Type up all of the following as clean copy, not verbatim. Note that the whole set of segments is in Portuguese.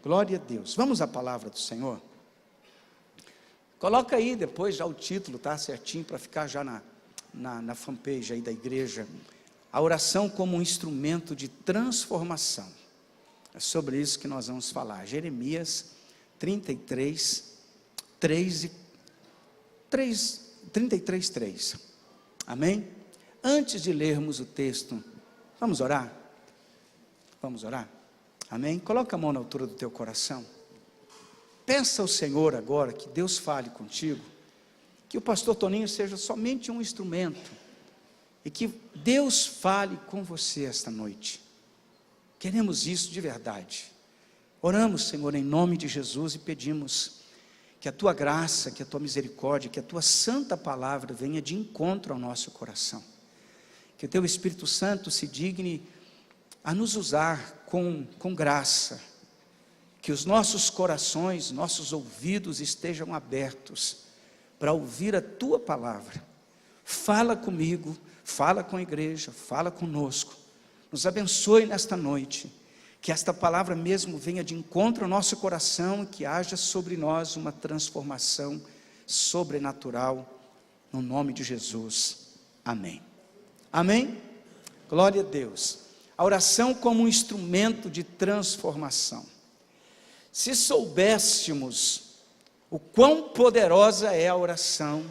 Glória a Deus. Vamos à palavra do Senhor? Coloca aí depois já o título, tá? Certinho, para ficar já na fanpage aí da igreja. A oração como um instrumento de transformação. É sobre isso que nós vamos falar. Jeremias 33, 3. Amém? Antes de lermos o texto, vamos orar? Vamos orar? Amém? Coloca a mão na altura do teu coração. Peça ao Senhor agora que Deus fale contigo, que o pastor Toninho seja somente um instrumento, e que Deus fale com você esta noite. Queremos isso de verdade. Oramos, Senhor, em nome de Jesus, e pedimos que a tua graça, que a tua misericórdia, que a tua santa palavra venha de encontro ao nosso coração. Que o teu Espírito Santo se digne a nos usar com graça. Que os nossos corações, nossos ouvidos estejam abertos para ouvir a tua palavra. Fala comigo, fala com a igreja, fala conosco. Nos abençoe nesta noite. Que esta palavra mesmo venha de encontro ao nosso coração e que haja sobre nós uma transformação sobrenatural, no nome de Jesus. Amém. Amém? Glória a Deus. A oração como um instrumento de transformação. Se soubéssemos o quão poderosa é a oração,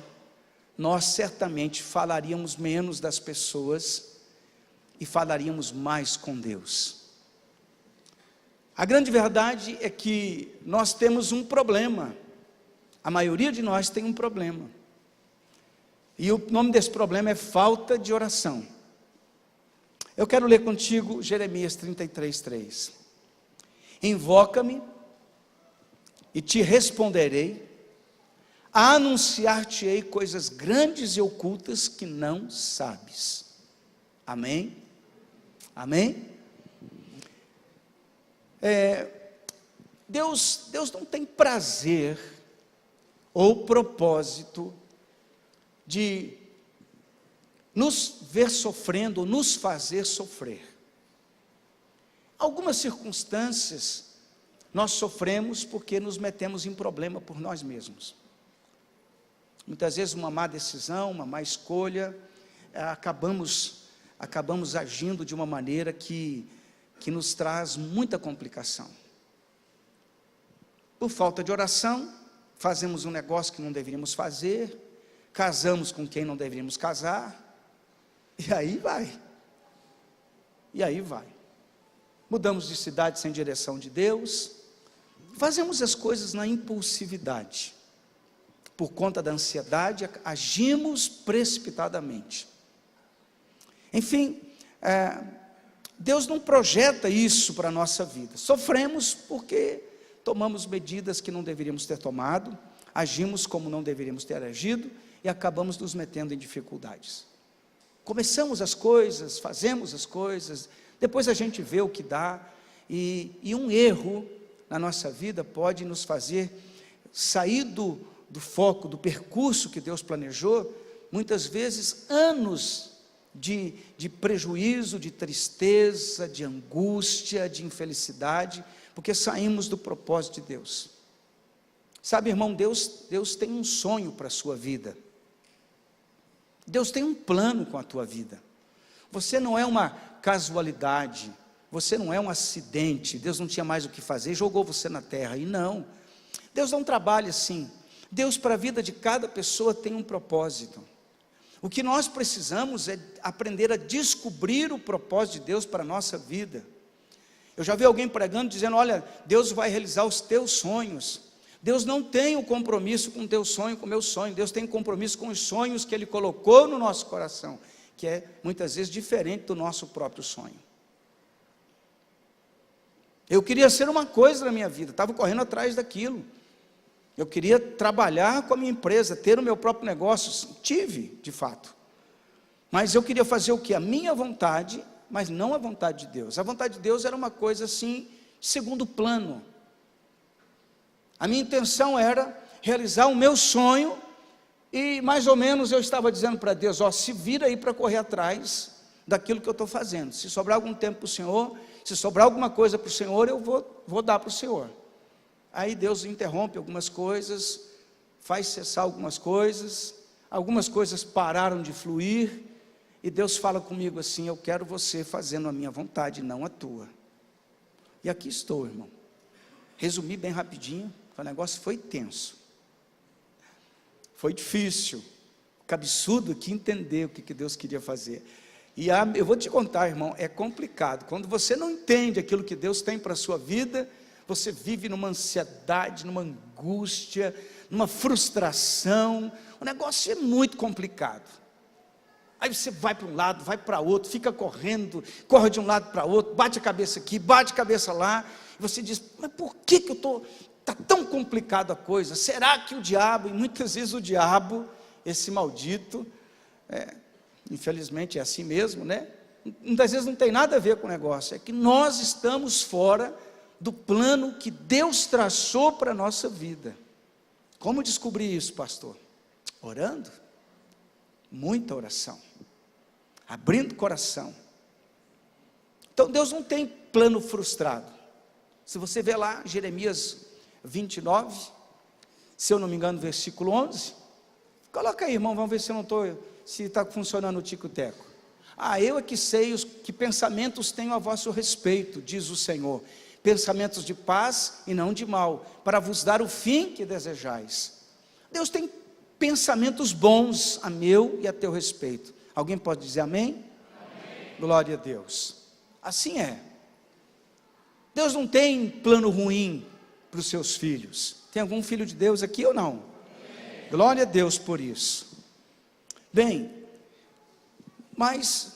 nós certamente falaríamos menos das pessoas e falaríamos mais com Deus. A grande verdade é que nós temos um problema. A maioria de nós tem um problema. E o nome desse problema é falta de oração. Eu quero ler contigo Jeremias 33, 3. Invoca-me e te responderei, anunciar-te-ei coisas grandes e ocultas que não sabes. Amém? Amém? Deus não tem prazer ou propósito de nos ver sofrendo, ou nos fazer sofrer. Algumas circunstâncias nós sofremos porque nos metemos em problema por nós mesmos. Muitas vezes uma má decisão, uma má escolha, acabamos agindo de uma maneira que nos traz muita complicação. Por falta de oração, fazemos um negócio que não deveríamos fazer, casamos com quem não deveríamos casar, e aí vai. Mudamos de cidade sem direção de Deus, fazemos as coisas na impulsividade, por conta da ansiedade, agimos precipitadamente. Enfim, Deus não projeta isso para a nossa vida. Sofremos porque tomamos medidas que não deveríamos ter tomado, agimos como não deveríamos ter agido e acabamos nos metendo em dificuldades. Começamos as coisas, fazemos as coisas, depois a gente vê o que dá, e um erro na nossa vida pode nos fazer sair do foco, do percurso que Deus planejou, muitas vezes anos de prejuízo, de tristeza, de angústia, de infelicidade, porque saímos do propósito de Deus. Sabe, irmão, Deus tem um sonho para a sua vida. Deus tem um plano com a tua vida. Você não é uma casualidade, você não é um acidente. Deus não tinha mais o que fazer, jogou você na terra, e não. Deus não trabalha assim. Deus, para a vida de cada pessoa, tem um propósito. O que nós precisamos é aprender a descobrir o propósito de Deus para a nossa vida. Eu já vi alguém pregando, dizendo, olha, Deus vai realizar os teus sonhos. Deus não tem o compromisso com o teu sonho, com o meu sonho. Deus tem compromisso com os sonhos que Ele colocou no nosso coração, que é muitas vezes diferente do nosso próprio sonho. Eu queria ser uma coisa na minha vida, estava correndo atrás daquilo. Eu queria trabalhar com a minha empresa, ter o meu próprio negócio. Tive, de fato. Mas eu queria fazer o quê? A minha vontade, mas não a vontade de Deus. A vontade de Deus era uma coisa assim, segundo plano. A minha intenção era realizar o meu sonho, e mais ou menos eu estava dizendo para Deus, ó, se vira aí para correr atrás daquilo que eu estou fazendo. Se sobrar algum tempo para o Senhor, se sobrar alguma coisa para o Senhor, eu vou dar para o Senhor. Aí Deus interrompe algumas coisas, faz cessar algumas coisas pararam de fluir, e Deus fala comigo assim: eu quero você fazendo a minha vontade, não a tua. E aqui estou, irmão. Resumi bem rapidinho, o negócio foi tenso, foi difícil, cabeçudo aqui entender o que Deus queria fazer. E eu vou te contar, irmão, é complicado. Quando você não entende aquilo que Deus tem para a sua vida, você vive numa ansiedade, numa angústia, numa frustração. O negócio é muito complicado. Aí você vai para um lado, vai para outro, fica correndo, corre de um lado para outro, bate a cabeça aqui, bate a cabeça lá, e você diz: mas por que eu estou, está tão complicado a coisa? Será que o diabo, e muitas vezes o diabo, esse maldito, infelizmente é assim mesmo, né? Muitas vezes não tem nada a ver com o negócio, é que nós estamos fora do plano que Deus traçou para a nossa vida. Como descobrir isso, pastor? Orando, muita oração, abrindo o coração. Então Deus não tem plano frustrado. Se você ver lá, Jeremias 29, se eu não me engano, versículo 11, coloca aí, irmão, vamos ver se eu não estou, se está funcionando o tico-teco. Eu é que sei que pensamentos tenho a vosso respeito, diz o Senhor, pensamentos de paz e não de mal, para vos dar o fim que desejais. Deus tem pensamentos bons a meu e a teu respeito. Alguém pode dizer amém? Amém. Glória a Deus. Assim é. Deus não tem plano ruim para os seus filhos. Tem algum filho de Deus aqui ou não? Amém. Glória a Deus por isso. Bem, mas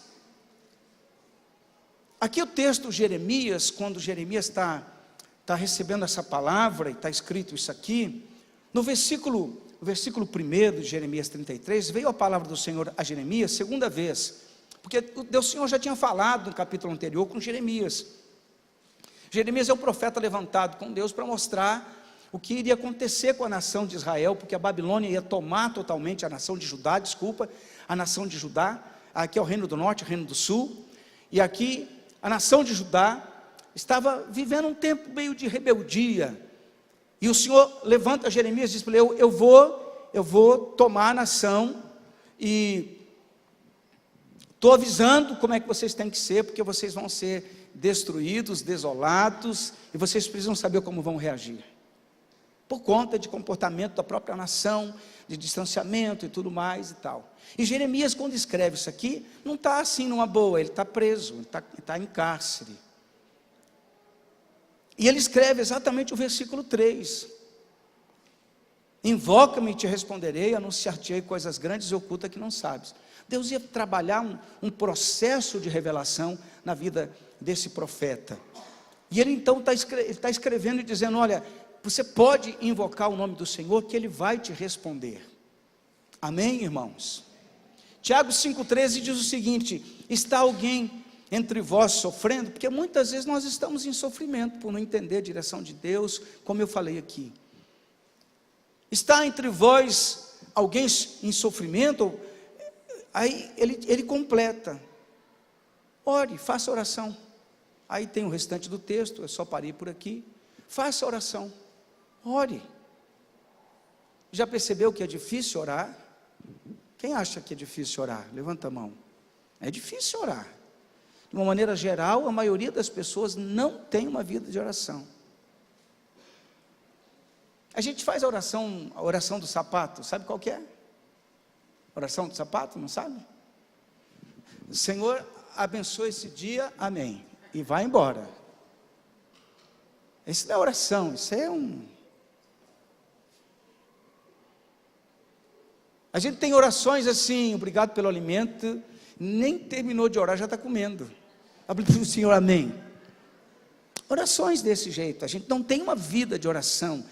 aqui o texto Jeremias, quando Jeremias está recebendo essa palavra, e está escrito isso aqui, no versículo 1 de Jeremias 33, veio a palavra do Senhor a Jeremias, segunda vez, porque o Senhor já tinha falado no capítulo anterior com Jeremias. Jeremias é o profeta levantado com Deus para mostrar o que iria acontecer com a nação de Israel, porque a Babilônia ia tomar totalmente a nação de Judá, a nação de Judá, aqui é o reino do norte, o reino do sul, e aqui a nação de Judá estava vivendo um tempo meio de rebeldia, e o Senhor levanta Jeremias e diz para ele: eu vou tomar a nação, e estou avisando como é que vocês têm que ser, porque vocês vão ser destruídos, desolados, e vocês precisam saber como vão reagir, por conta de comportamento da própria nação, de distanciamento e tudo mais e tal. E Jeremias, quando escreve isso aqui, não está assim numa boa, ele está preso, ele está em cárcere. E ele escreve exatamente o versículo 3: invoca-me e te responderei, anunciar-te-ei coisas grandes e ocultas que não sabes. Deus ia trabalhar um processo de revelação na vida desse profeta, e ele então está escrevendo e dizendo: olha, você pode invocar o nome do Senhor, que Ele vai te responder. Amém, irmãos? Tiago 5,13 diz o seguinte: está alguém entre vós sofrendo? Porque muitas vezes nós estamos em sofrimento, por não entender a direção de Deus, como eu falei aqui. Está entre vós alguém em sofrimento? Aí ele completa: ore, faça oração. Aí tem o restante do texto, eu só parei por aqui. Faça oração, ore. Já percebeu que é difícil orar? Quem acha que é difícil orar? Levanta a mão. É difícil orar. De uma maneira geral, a maioria das pessoas não tem uma vida de oração. A gente faz a oração do sapato, sabe qual que é? Oração do sapato, não sabe? Senhor, abençoe esse dia, amém. E vai embora. Isso não é oração, isso é A gente tem orações assim: obrigado pelo alimento, nem terminou de orar, já está comendo. O Senhor, amém. Orações desse jeito, a gente não tem uma vida de oração.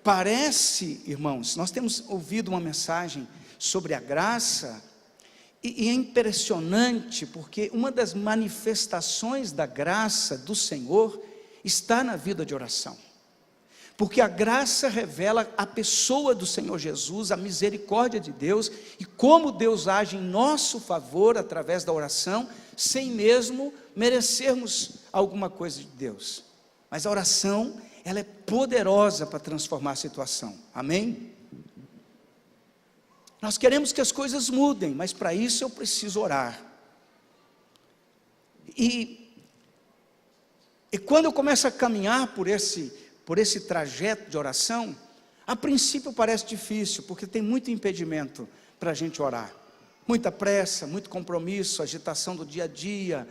Parece, irmãos, nós temos ouvido uma mensagem sobre a graça, e é impressionante, porque uma das manifestações da graça do Senhor está na vida de oração, porque a graça revela a pessoa do Senhor Jesus, a misericórdia de Deus, e como Deus age em nosso favor, através da oração, sem mesmo merecermos alguma coisa de Deus. Mas a oração ela é poderosa para transformar a situação, amém? Nós queremos que as coisas mudem, mas para isso eu preciso orar. E quando eu começo a caminhar por esse trajeto de oração, a princípio parece difícil, porque tem muito impedimento para a gente orar. Muita pressa, muito compromisso, agitação do dia a dia.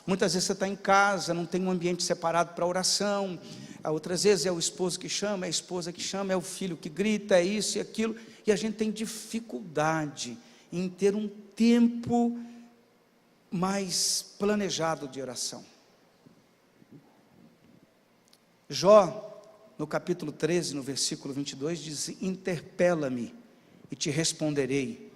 Muitas vezes você está em casa, não tem um ambiente separado para oração. Outras vezes é o esposo que chama, é a esposa que chama, é o filho que grita, é isso e aquilo. E a gente tem dificuldade em ter um tempo mais planejado de oração. Jó, no capítulo 13, no versículo 22, diz: interpela-me e te responderei.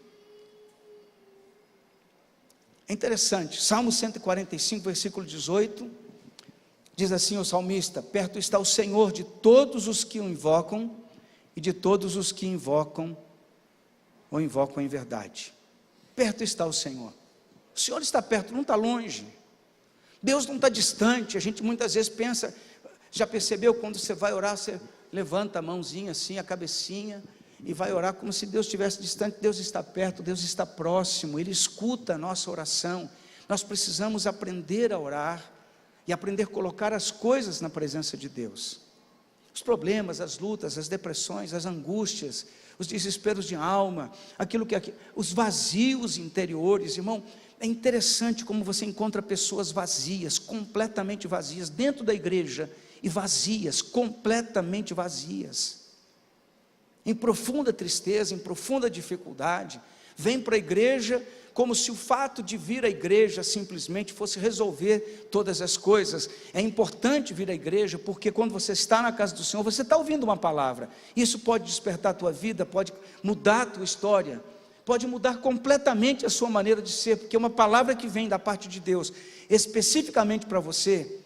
É interessante, Salmo 145, versículo 18, diz assim o salmista: perto está o Senhor de todos os que o invocam, e de todos os que invocam em verdade. Perto está o Senhor. O Senhor está perto, não está longe. Deus não está distante. A gente muitas vezes pensa, já percebeu, quando você vai orar, você levanta a mãozinha assim, a cabecinha, e vai orar como se Deus estivesse distante. Deus está perto, Deus está próximo, Ele escuta a nossa oração. Nós precisamos aprender a orar, e aprender a colocar as coisas na presença de Deus. Os problemas, as lutas, as depressões, as angústias, os desesperos de alma, os vazios interiores, irmão. É interessante como você encontra pessoas vazias, completamente vazias, dentro da igreja, e vazias, completamente vazias, em profunda tristeza, em profunda dificuldade, vem para a igreja como se o fato de vir à igreja simplesmente fosse resolver todas as coisas. É importante vir à igreja, porque quando você está na casa do Senhor, você está ouvindo uma palavra, isso pode despertar a tua vida, pode mudar a tua história, pode mudar completamente a sua maneira de ser, porque uma palavra que vem da parte de Deus, especificamente para você.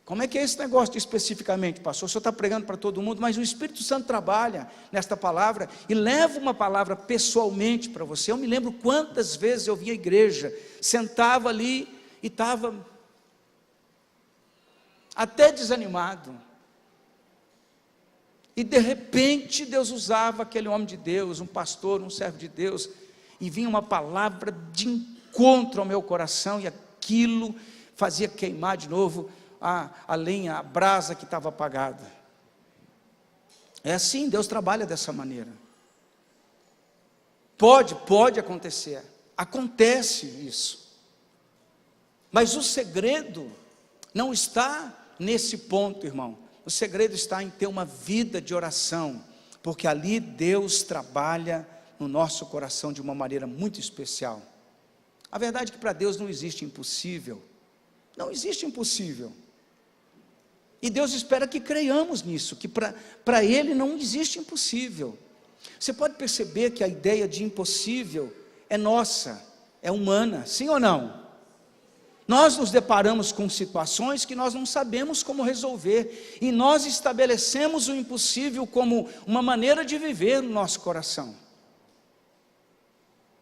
Como é que é esse negócio de especificamente, pastor? O senhor está pregando para todo mundo, mas o Espírito Santo trabalha nesta palavra, e leva uma palavra pessoalmente para você. Eu me lembro quantas vezes eu via a igreja, sentava ali, e estava até desanimado, e de repente Deus usava aquele homem de Deus, um pastor, um servo de Deus, e vinha uma palavra de encontro ao meu coração, e aquilo fazia queimar de novo a lenha, a brasa que estava apagada. É assim, Deus trabalha dessa maneira. Pode acontecer, acontece isso, mas o segredo não está nesse ponto, irmão. O segredo está em ter uma vida de oração, porque ali Deus trabalha no nosso coração de uma maneira muito especial. A verdade é que para Deus não existe impossível, não existe impossível, e Deus espera que creiamos nisso, que para Ele não existe impossível. Você pode perceber que a ideia de impossível é nossa, é humana, sim ou não? Nós nos deparamos com situações que nós não sabemos como resolver, e nós estabelecemos o impossível como uma maneira de viver no nosso coração.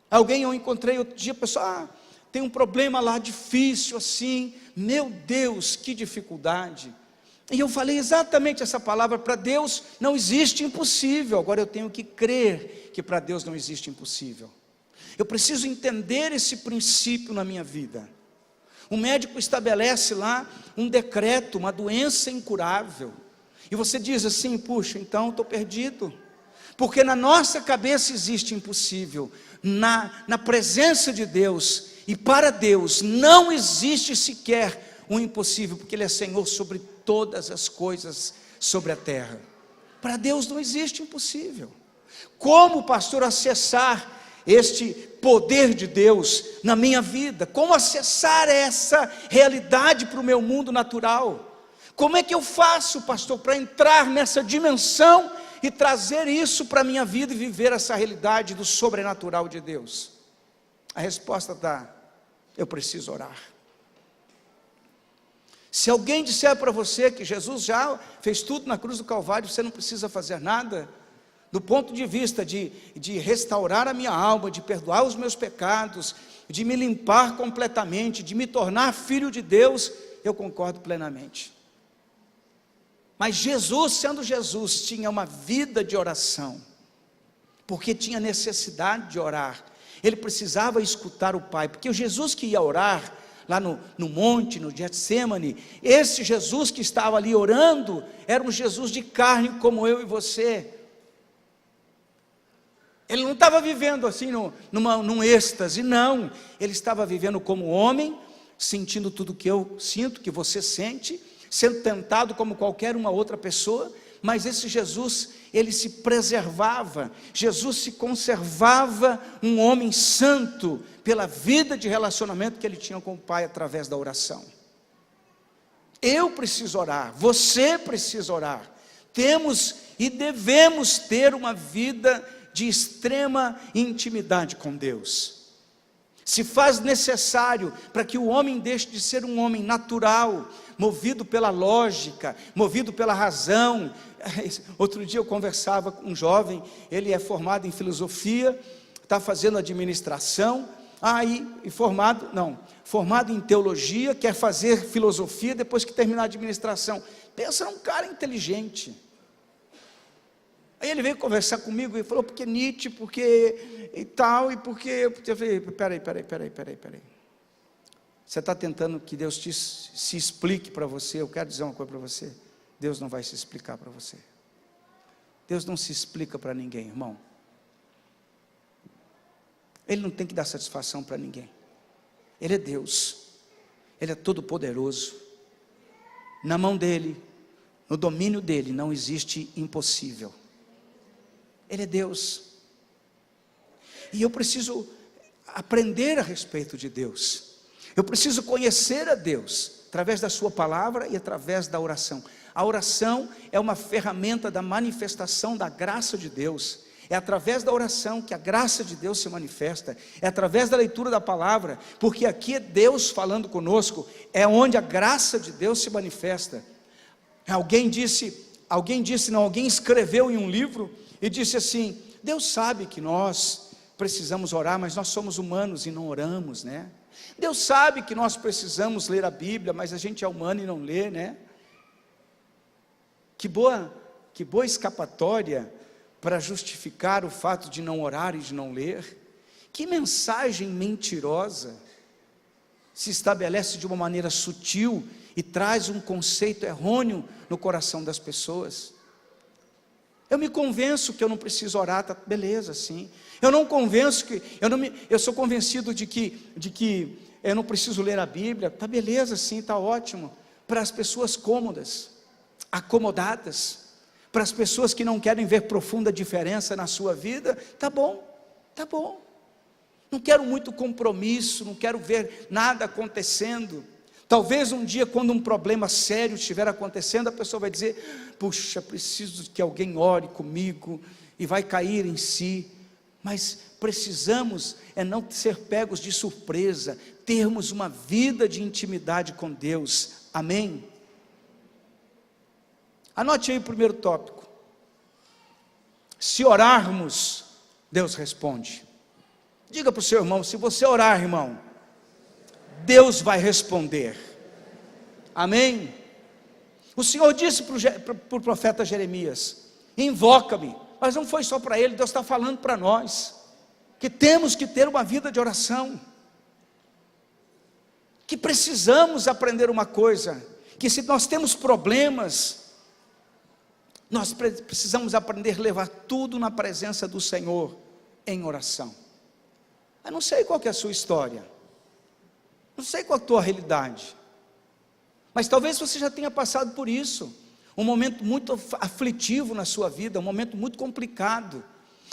Alguém eu encontrei outro dia, pessoal, tem um problema lá difícil assim, meu Deus, que dificuldade. E eu falei exatamente essa palavra: para Deus não existe impossível. Agora eu tenho que crer que para Deus não existe impossível. Eu preciso entender esse princípio na minha vida. O médico estabelece lá um decreto, uma doença incurável, e você diz assim: puxa, então estou perdido, porque na nossa cabeça existe impossível. Na presença de Deus, e para Deus não existe sequer um impossível, porque Ele é Senhor sobre todas as coisas sobre a terra. Para Deus não existe impossível. Como, pastor, acessar este poder de Deus na minha vida? Como acessar essa realidade para o meu mundo natural? Como é que eu faço, pastor, para entrar nessa dimensão e trazer isso para a minha vida e viver essa realidade do sobrenatural de Deus? A resposta está: eu preciso orar. Se alguém disser para você que Jesus já fez tudo na cruz do Calvário, você não precisa fazer nada, do ponto de vista de restaurar a minha alma, de perdoar os meus pecados, de me limpar completamente, de me tornar filho de Deus, eu concordo plenamente. Mas Jesus, sendo Jesus, tinha uma vida de oração, porque tinha necessidade de orar. Ele precisava escutar o Pai, porque o Jesus que ia orar lá no monte, no Getsêmani, esse Jesus que estava ali orando, era um Jesus de carne como eu e você. Ele não estava vivendo assim num êxtase, não. Ele estava vivendo como homem, sentindo tudo que eu sinto, que você sente, sendo tentado como qualquer uma outra pessoa, mas esse Jesus, ele se preservava, Jesus se conservava um homem santo, pela vida de relacionamento que ele tinha com o Pai, através da oração. Eu preciso orar, você precisa orar, temos e devemos ter uma vida de extrema intimidade com Deus. Se faz necessário para que o homem deixe de ser um homem natural, movido pela lógica, movido pela razão. Outro dia eu conversava com um jovem, ele é formado em filosofia, está fazendo administração, formado em teologia, quer fazer filosofia depois que terminar a administração. Pensa num cara inteligente. Aí ele veio conversar comigo e falou, porque Nietzsche, porque e tal, e porque... Eu falei, peraí. Você está tentando que Deus se explique para você? Eu quero dizer uma coisa para você, Deus não vai se explicar para você. Deus não se explica para ninguém, irmão. Ele não tem que dar satisfação para ninguém. Ele é Deus, Ele é todo poderoso. Na mão dEle, no domínio dEle, não existe impossível. Ele é Deus, e eu preciso aprender a respeito de Deus, eu preciso conhecer a Deus, através da sua palavra e através da oração. A oração é uma ferramenta da manifestação da graça de Deus, é através da oração que a graça de Deus se manifesta, é através da leitura da palavra, porque aqui é Deus falando conosco, é onde a graça de Deus se manifesta. Alguém escreveu em um livro, e disse assim, Deus sabe que nós precisamos orar, mas nós somos humanos e não oramos, né? Deus sabe que nós precisamos ler a Bíblia, mas a gente é humano e não lê, né? Que boa escapatória para justificar o fato de não orar e de não ler. Que mensagem mentirosa se estabelece de uma maneira sutil e traz um conceito errôneo no coração das pessoas. Eu me convenço que eu não preciso orar, tá, beleza, sim. Eu sou convencido de que eu não preciso ler a Bíblia, tá, beleza, sim, tá ótimo. Para as pessoas cômodas, acomodadas, para as pessoas que não querem ver profunda diferença na sua vida, tá bom. Não quero muito compromisso, não quero ver nada acontecendo. Talvez um dia, quando um problema sério estiver acontecendo, a pessoa vai dizer, puxa, preciso que alguém ore comigo, e vai cair em si. Mas precisamos não ser pegos de surpresa, termos uma vida de intimidade com Deus, amém? Anote aí o primeiro tópico. Se orarmos, Deus responde. Diga para o seu irmão, se você orar, irmão, Deus vai responder, amém? O Senhor disse para o profeta Jeremias, invoca-me, mas não foi só para ele, Deus está falando para nós, que temos que ter uma vida de oração, que precisamos aprender uma coisa, que se nós temos problemas, nós precisamos aprender a levar tudo na presença do Senhor, em oração. Eu não sei qual que é a sua história, não sei qual a tua realidade, mas talvez você já tenha passado por isso, um momento muito aflitivo na sua vida, um momento muito complicado,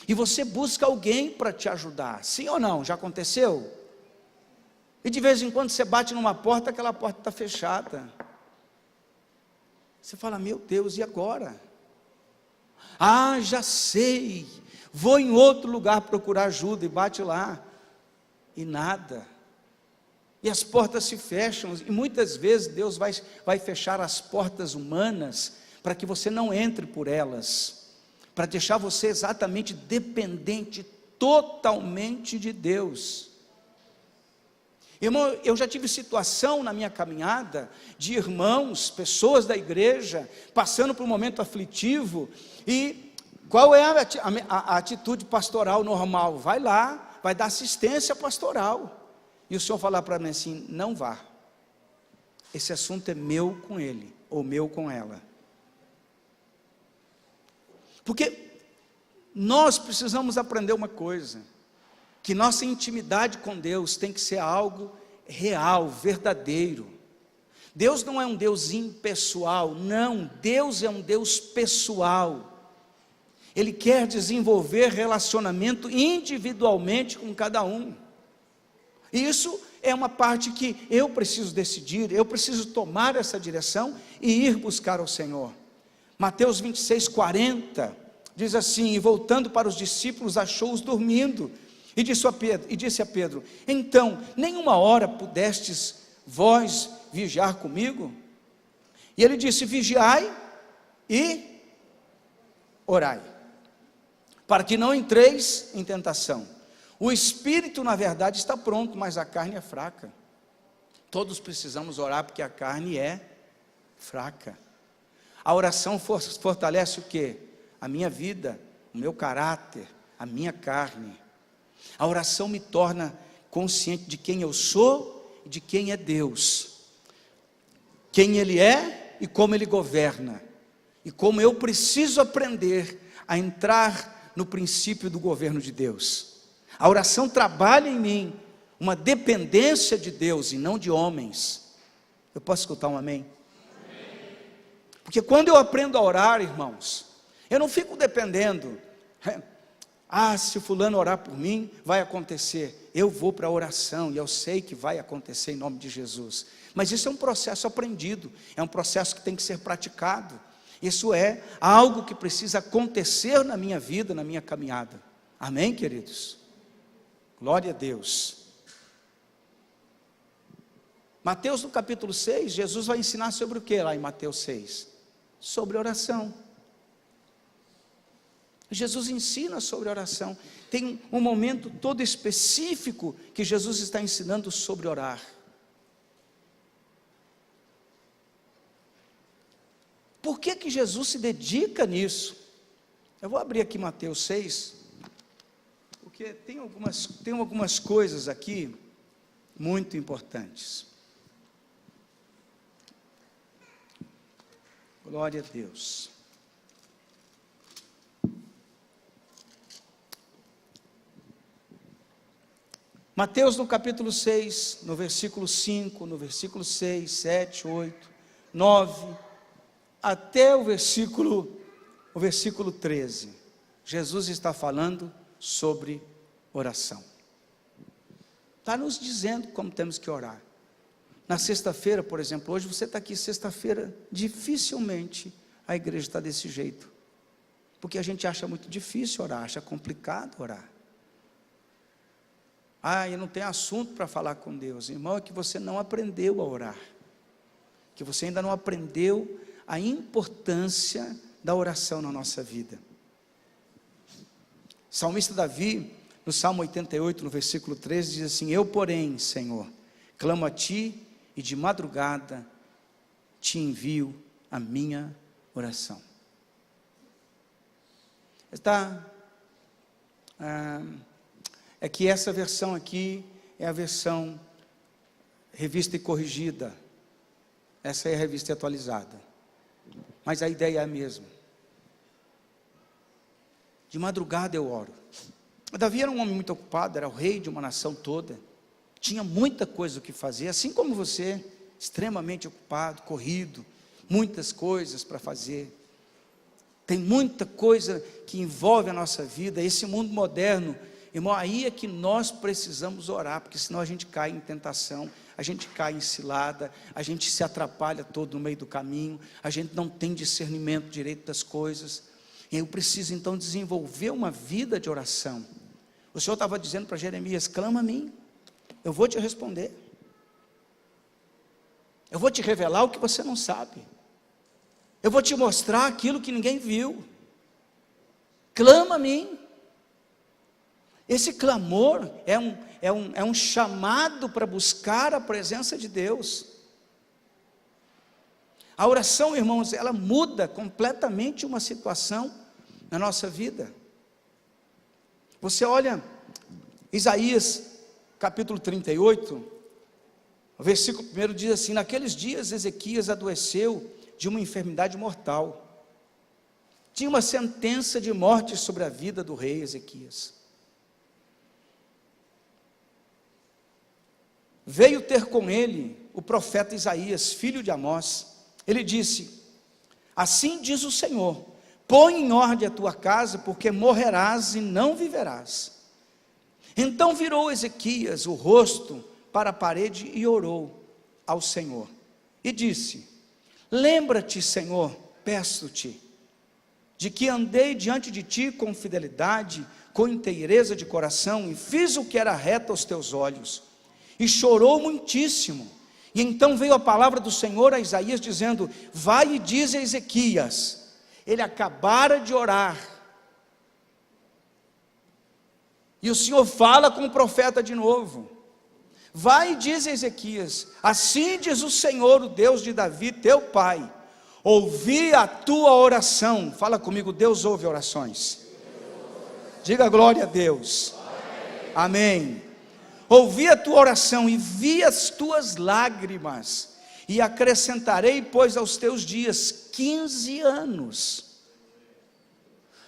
e você busca alguém para te ajudar, sim ou não? Já aconteceu? E de vez em quando você bate numa porta, aquela porta está fechada, você fala, meu Deus, e agora? Já sei, vou em outro lugar procurar ajuda, e bate lá, e nada, e as portas se fecham, e muitas vezes Deus vai fechar as portas humanas, para que você não entre por elas, para deixar você exatamente dependente, totalmente de Deus. Irmão, eu já tive situação na minha caminhada de irmãos, pessoas da igreja, passando por um momento aflitivo, e qual é a atitude pastoral normal? Vai lá, vai dar assistência pastoral, e o Senhor falar para mim assim: não vá, esse assunto é meu com ele, ou meu com ela. Porque nós precisamos aprender uma coisa, que nossa intimidade com Deus tem que ser algo real, verdadeiro. Deus não é um Deus impessoal, não, Deus é um Deus pessoal. Ele quer desenvolver relacionamento individualmente com cada um. E isso é uma parte que eu preciso decidir, eu preciso tomar essa direção e ir buscar ao Senhor. Mateus 26, 40, diz assim: e voltando para os discípulos, achou-os dormindo, e disse a Pedro: então, nenhuma hora pudestes vós vigiar comigo? E ele disse: vigiai e orai, para que não entreis em tentação. O espírito, na verdade, está pronto, mas a carne é fraca. Todos precisamos orar, porque a carne é fraca. A oração fortalece o quê? A minha vida, o meu caráter, a minha carne. A oração me torna consciente de quem eu sou e de quem é Deus, quem Ele é e como Ele governa, e como eu preciso aprender a entrar no princípio do governo de Deus. A oração trabalha em mim uma dependência de Deus e não de homens. Eu posso escutar um amém? Amém. Porque quando eu aprendo a orar, irmãos, eu não fico dependendo, se fulano orar por mim, vai acontecer. Eu vou para a oração e eu sei que vai acontecer em nome de Jesus. Mas isso é um processo aprendido, é um processo que tem que ser praticado. Isso é algo que precisa acontecer na minha vida, na minha caminhada. Amém, queridos? Glória a Deus. Mateus no capítulo 6, Jesus vai ensinar sobre o que lá em Mateus 6? Sobre oração. Jesus ensina sobre oração. Tem um momento todo específico que Jesus está ensinando sobre orar. Por que que Jesus se dedica nisso? Eu vou abrir aqui Mateus 6, porque tem algumas coisas aqui muito importantes. Glória a Deus. Mateus no capítulo 6, no versículo 5, no versículo 6, 7, 8, 9, até o versículo 13, Jesus está falando sobre oração. Está nos dizendo como temos que orar. Na sexta-feira, por exemplo, hoje você está aqui sexta-feira, dificilmente a igreja está desse jeito, porque a gente acha muito difícil orar, acha complicado orar. Eu não tenho assunto para falar com Deus. Irmão, é que você não aprendeu a orar, que você ainda não aprendeu a importância da oração na nossa vida. O salmista Davi, no Salmo 88, no versículo 13, diz assim: eu, porém, Senhor, clamo a Ti, e de madrugada Te envio a minha oração. É que essa versão aqui é a versão revista e corrigida. Essa é a revista atualizada. Mas a ideia é a mesma. De madrugada eu oro. Davi era um homem muito ocupado, era o rei de uma nação toda. Tinha muita coisa o que fazer, assim como você, extremamente ocupado, corrido, muitas coisas para fazer. Tem muita coisa que envolve a nossa vida. Esse mundo moderno, irmão, aí é que nós precisamos orar, porque senão a gente cai em tentação, a gente cai em cilada, a gente se atrapalha todo no meio do caminho, a gente não tem discernimento direito das coisas. E eu preciso então desenvolver uma vida de oração. O Senhor estava dizendo para Jeremias: clama a mim, eu vou te responder, eu vou te revelar o que você não sabe, eu vou te mostrar aquilo que ninguém viu. Clama a mim. Esse clamor é um chamado para buscar a presença de Deus. A oração, irmãos, ela muda completamente uma situação na nossa vida. Você olha Isaías capítulo 38, o versículo 1 diz assim: naqueles dias Ezequias adoeceu de uma enfermidade mortal. Tinha uma sentença de morte sobre a vida do rei Ezequias. Veio ter com ele o profeta Isaías, filho de Amós. Ele disse: assim diz o Senhor, põe em ordem a tua casa, porque morrerás e não viverás. Então virou Ezequias o rosto para a parede e orou ao Senhor. E disse: lembra-te, Senhor, peço-te, de que andei diante de ti com fidelidade, com inteireza de coração, e fiz o que era reto aos teus olhos. E chorou muitíssimo. E então veio a palavra do Senhor a Isaías, dizendo: vai e diz a Ezequias. Ele acabara de orar, e o Senhor fala com o profeta de novo: vai e diz a Ezequias, assim diz o Senhor, o Deus de Davi, teu pai, ouvi a tua oração. Fala comigo: Deus ouve orações. Diga glória a Deus. Amém. Ouvi a tua oração e vi as tuas lágrimas, e acrescentarei, pois, aos teus dias 15 anos.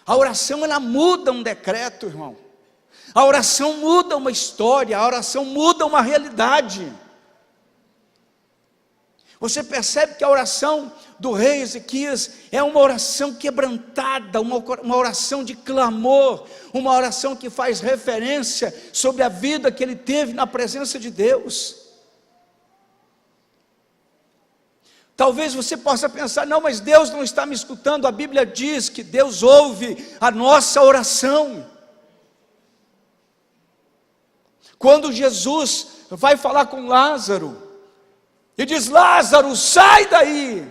A oração, ela muda um decreto, irmão. A oração muda uma história, a oração muda uma realidade. Você percebe que a oração do rei Ezequias é uma oração quebrantada, uma oração de clamor, uma oração que faz referência sobre a vida que ele teve na presença de Deus. Talvez você possa pensar: não, mas Deus não está me escutando. A Bíblia diz que Deus ouve a nossa oração. Quando Jesus vai falar com Lázaro, e diz: Lázaro, sai daí.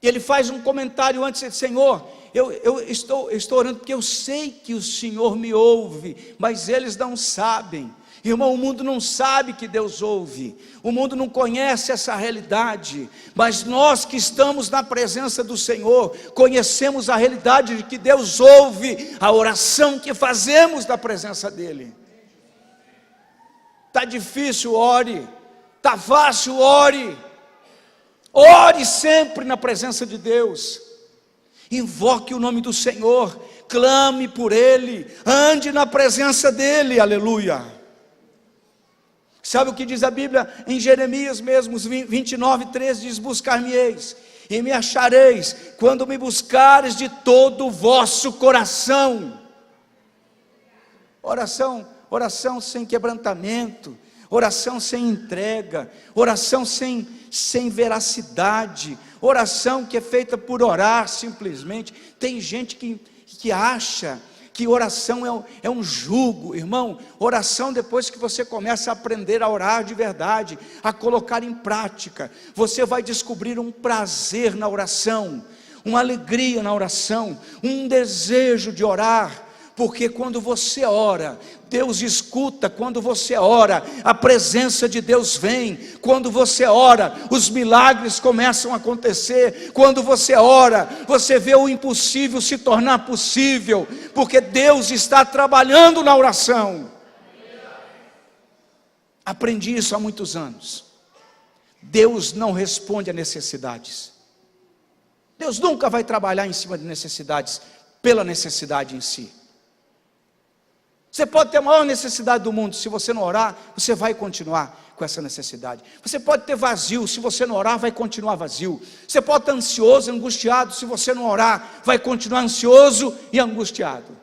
E ele faz um comentário antes, ele diz: Senhor, eu estou orando porque eu sei que o Senhor me ouve, mas eles não sabem. Irmão, o mundo não sabe que Deus ouve, o mundo não conhece essa realidade, mas nós que estamos na presença do Senhor, conhecemos a realidade de que Deus ouve a oração que fazemos na presença dEle. Está difícil, ore. Está fácil, ore. Ore sempre na presença de Deus. Invoque o nome do Senhor, clame por Ele, ande na presença dEle, aleluia. Sabe o que diz a Bíblia em Jeremias mesmo, 29:13, diz: buscar-me-eis e me achareis, quando me buscares de todo o vosso coração. Oração sem quebrantamento, oração sem entrega, oração sem veracidade, oração que é feita por orar simplesmente. Tem gente que acha que oração é um jugo. Irmão, oração, depois que você começa a aprender a orar de verdade, a colocar em prática, você vai descobrir um prazer na oração, uma alegria na oração, um desejo de orar. Porque quando você ora, Deus escuta. Quando você ora, a presença de Deus vem. Quando você ora, os milagres começam a acontecer. Quando você ora, você vê o impossível se tornar possível, porque Deus está trabalhando na oração. Aprendi isso há muitos anos. Deus não responde a necessidades. Deus nunca vai trabalhar em cima de necessidades, pela necessidade em si. Você pode ter a maior necessidade do mundo, se você não orar, você vai continuar com essa necessidade. Você pode ter vazio, se você não orar, vai continuar vazio. Você pode estar ansioso, angustiado, se você não orar, vai continuar ansioso e angustiado.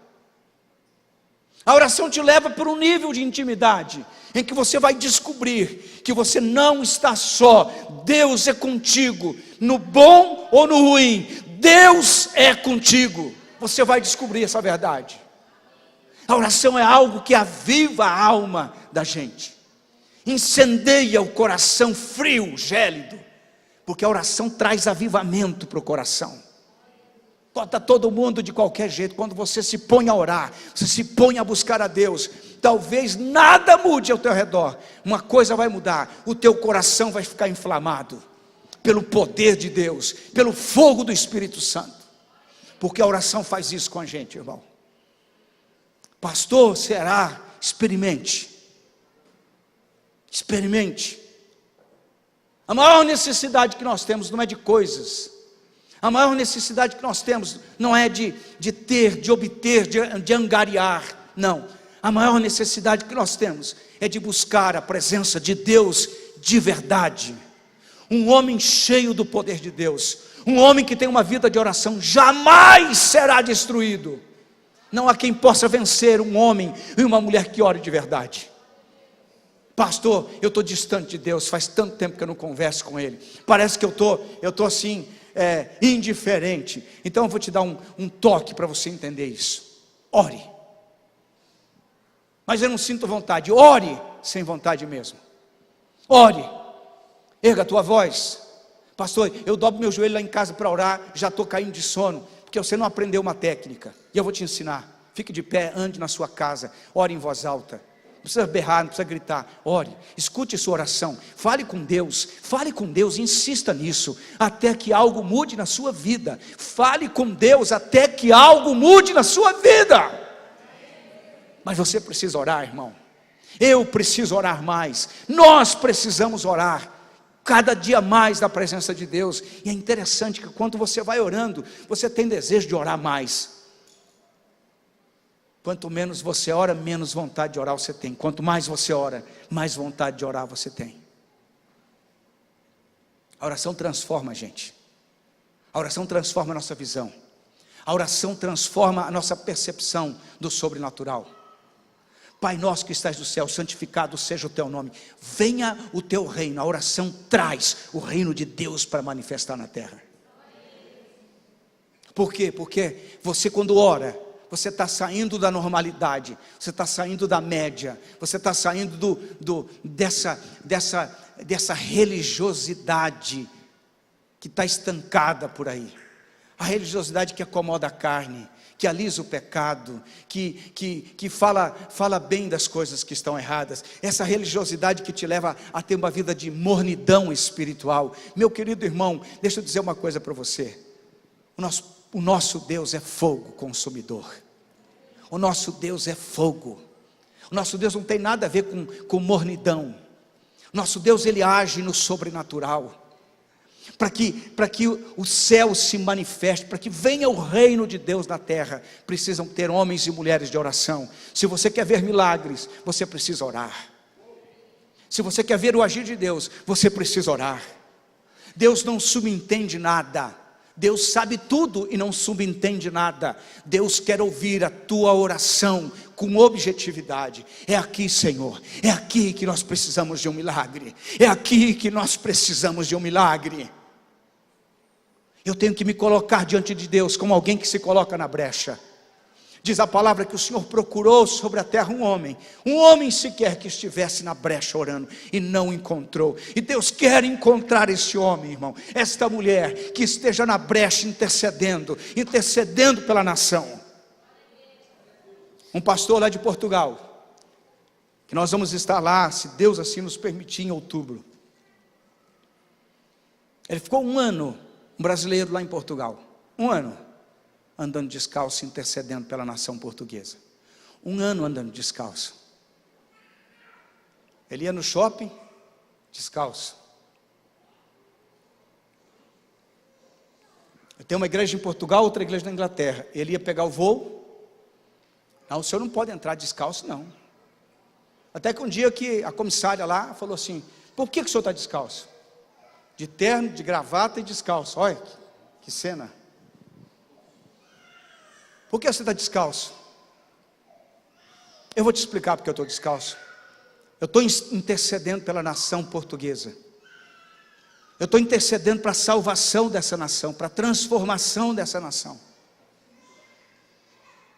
A oração te leva para um nível de intimidade, em que você vai descobrir que você não está só. Deus é contigo, no bom ou no ruim, Deus é contigo. Você vai descobrir essa verdade. A oração é algo que aviva a alma da gente, incendeia o coração frio, gélido, porque a oração traz avivamento para o coração. Está todo mundo de qualquer jeito. Quando você se põe a orar, você se põe a buscar a Deus, talvez nada mude ao teu redor. Uma coisa vai mudar: o teu coração vai ficar inflamado pelo poder de Deus, pelo fogo do Espírito Santo. Porque a oração faz isso com a gente, irmão. Pastor, será? Experimente. Experimente. A maior necessidade que nós temos não é de coisas. A maior necessidade que nós temos não é de ter, de obter, de angariar. Não. A maior necessidade que nós temos é de buscar a presença de Deus de verdade. Um homem cheio do poder de Deus, um homem que tem uma vida de oração, jamais será destruído. Não há quem possa vencer um homem e uma mulher que ore de verdade. Pastor, eu estou distante de Deus, faz tanto tempo que eu não converso com Ele, parece que eu estou assim, indiferente. Então eu vou te dar um toque para você entender isso. Ore. Mas eu não sinto vontade. Ore sem vontade mesmo. Ore. Erga a tua voz. Pastor, eu dobro meu joelho lá em casa para orar, já estou caindo de sono, porque você não aprendeu uma técnica, e eu vou te ensinar. Fique de pé, ande na sua casa, ore em voz alta. Não precisa berrar, não precisa gritar. Ore, escute sua oração, fale com Deus, insista nisso, até que algo mude na sua vida. Fale com Deus até que algo mude na sua vida. Mas você precisa orar, irmão. Eu preciso orar mais. Nós precisamos orar cada dia mais na presença de Deus. E é interessante que quando você vai orando, você tem desejo de orar mais. Quanto menos você ora, menos vontade de orar você tem. Quanto mais você ora, mais vontade de orar você tem. A oração transforma a gente. A oração transforma a nossa visão. A oração transforma a nossa percepção do sobrenatural. Pai nosso que estás no céu, santificado seja o teu nome. Venha o teu reino. A oração traz o reino de Deus para manifestar na terra. Por quê? Porque você, quando ora, você está saindo da normalidade, você está saindo da média, você está saindo dessa religiosidade que está estancada por aí. A religiosidade que acomoda a carne, que alisa o pecado, que fala bem das coisas que estão erradas. Essa religiosidade que te leva a ter uma vida de mornidão espiritual. Meu querido irmão, deixa eu dizer uma coisa para você. O nosso Deus é fogo consumidor. O nosso Deus é fogo. O nosso Deus não tem nada a ver com mornidão. O nosso Deus, Ele age no sobrenatural. Para que o céu se manifeste, para que venha o reino de Deus na terra, precisam ter homens e mulheres de oração. Se você quer ver milagres, você precisa orar. Se você quer ver o agir de Deus, você precisa orar. Deus não subentende nada. Deus sabe tudo e não subentende nada. Deus quer ouvir a tua oração com objetividade. É aqui, Senhor, é aqui que nós precisamos de um milagre. É aqui que nós precisamos de um milagre. Eu tenho que me colocar diante de Deus como alguém que se coloca na brecha. Diz a palavra que o Senhor procurou sobre a terra um homem sequer que estivesse na brecha orando, e não encontrou. E Deus quer encontrar esse homem, irmão, esta mulher que esteja na brecha intercedendo pela nação. Um pastor lá de Portugal, que nós vamos estar lá, se Deus assim nos permitir, em outubro. Ele ficou um ano, um brasileiro lá em Portugal, um ano andando descalço, intercedendo pela nação portuguesa. Um ano andando descalço. Ele ia no shopping, descalço. Eu tenho uma igreja em Portugal, outra igreja na Inglaterra. Ele ia pegar o voo. Não, o senhor não pode entrar descalço, não. Até que um dia que a comissária lá falou assim: por que o senhor está descalço? De terno, de gravata e descalço. Olha, que cena. Por que você está descalço? Eu vou te explicar porque eu estou descalço. Eu estou intercedendo pela nação portuguesa. Eu estou intercedendo para a salvação dessa nação, para a transformação dessa nação.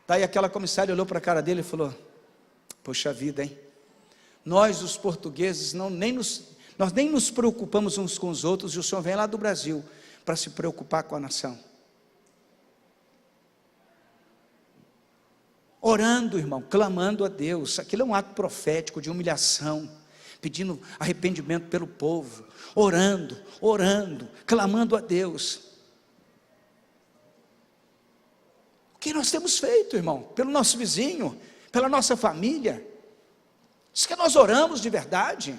Daí aquela comissária olhou para a cara dele e falou: poxa vida, hein? Nós os portugueses nós nem nos preocupamos uns com os outros, e o senhor vem lá do Brasil para se preocupar com a nação. orando, irmão, clamando a Deus. Aquilo é um ato profético de humilhação, pedindo arrependimento pelo povo, orando, clamando a Deus. O que nós temos feito, irmão, pelo nosso vizinho, pela nossa família? Diz que nós oramos de verdade,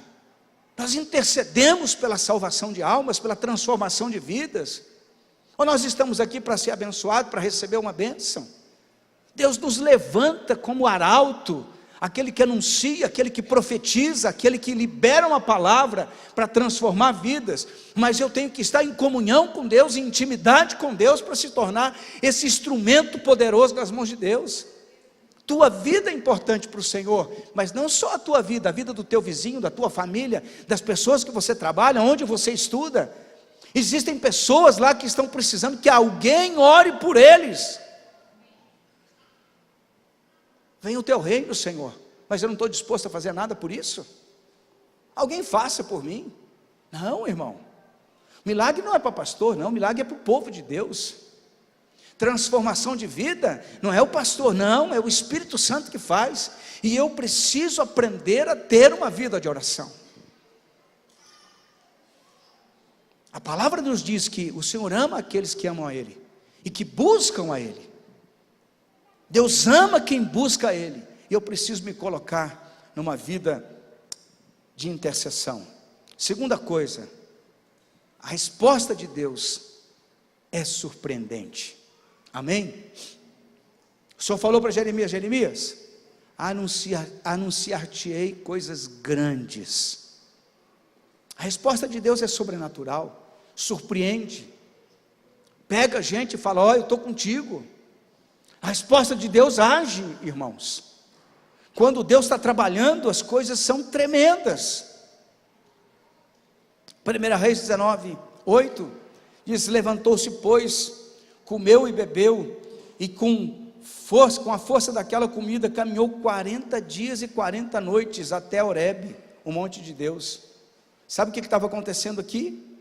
nós intercedemos pela salvação de almas, pela transformação de vidas, ou nós estamos aqui para ser abençoados, para receber uma bênção? Deus nos levanta como arauto, aquele que anuncia, aquele que profetiza, aquele que libera uma palavra para transformar vidas, mas eu tenho que estar em comunhão com Deus, em intimidade com Deus, para se tornar esse instrumento poderoso nas mãos de Deus. Tua vida é importante para o Senhor, mas não só a tua vida, a vida do teu vizinho, da tua família, das pessoas que você trabalha, onde você estuda. Existem pessoas lá que estão precisando que alguém ore por eles. Venha o teu reino, Senhor, mas eu não estou disposto a fazer nada por isso. Alguém faça por mim. Não, irmão, milagre não é para pastor, não, milagre é para o povo de Deus. Transformação de vida não é o pastor, não, é o Espírito Santo que faz, e eu preciso aprender a ter uma vida de oração. A palavra nos diz que o Senhor ama aqueles que amam a Ele, e que buscam a Ele. Deus ama quem busca a Ele, e eu preciso me colocar numa vida de intercessão. Segunda coisa, a resposta de Deus é surpreendente. Amém? O Senhor falou para Jeremias, anunciar-te-ei coisas grandes. A resposta de Deus é sobrenatural, surpreende, pega a gente e fala, ó, eu estou contigo. A resposta de Deus age, irmãos. Quando Deus está trabalhando, as coisas são tremendas. 1 Reis 19:8 diz, levantou-se, pois, comeu e bebeu, e com a força daquela comida, caminhou 40 dias e 40 noites até Horebe, o monte de Deus. Sabe o que estava acontecendo aqui?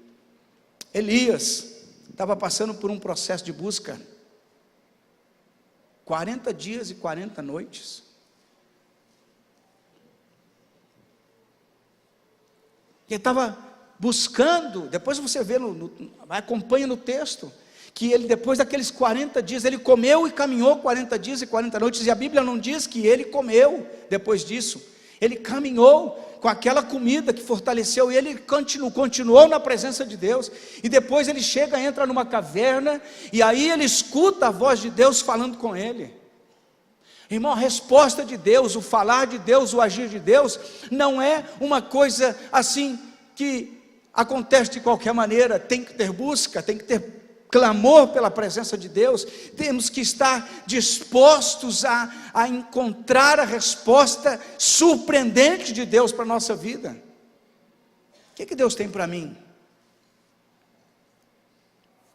Elias estava passando por um processo de busca, 40 dias e 40 noites. Ele estava buscando, depois você vê, acompanha no texto, que ele depois daqueles 40 dias, ele comeu e caminhou 40 dias e 40 noites, e a Bíblia não diz que ele comeu depois disso, ele caminhou com aquela comida que fortaleceu ele, continuou na presença de Deus, e depois ele chega, entra numa caverna, e aí ele escuta a voz de Deus falando com ele. Irmão, a resposta de Deus, o falar de Deus, o agir de Deus, não é uma coisa assim, que acontece de qualquer maneira. Tem que ter busca, tem que ter clamor pela presença de Deus, temos que estar dispostos a encontrar a resposta surpreendente de Deus para a nossa vida. O que Deus tem para mim?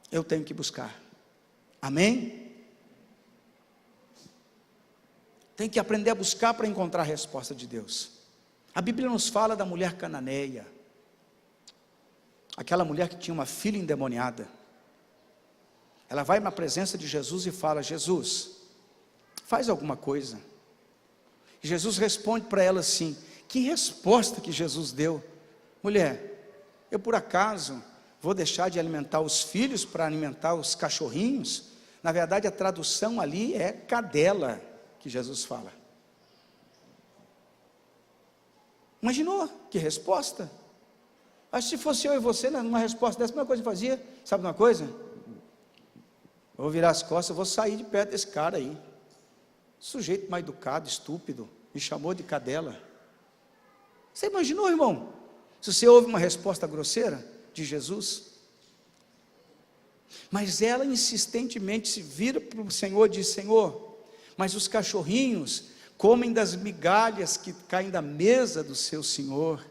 Eu tenho que buscar, amém? Tem que aprender a buscar para encontrar a resposta de Deus. A Bíblia nos fala da mulher cananeia, aquela mulher que tinha uma filha endemoniada. Ela vai na presença de Jesus e fala, Jesus, faz alguma coisa. E Jesus responde para ela assim, que resposta que Jesus deu? Mulher, eu por acaso vou deixar de alimentar os filhos para alimentar os cachorrinhos? Na verdade a tradução ali é cadela, que Jesus fala. Imaginou que resposta? Acho que se fosse eu e você, numa resposta dessa, a primeira coisa que eu fazia, sabe uma coisa? Eu vou virar as costas, eu vou sair de perto desse cara aí. Sujeito mal educado, estúpido, me chamou de cadela. Você imaginou, irmão? Se você ouve uma resposta grosseira de Jesus? Mas ela insistentemente se vira para o Senhor e diz, Senhor, mas os cachorrinhos comem das migalhas que caem da mesa do seu Senhor.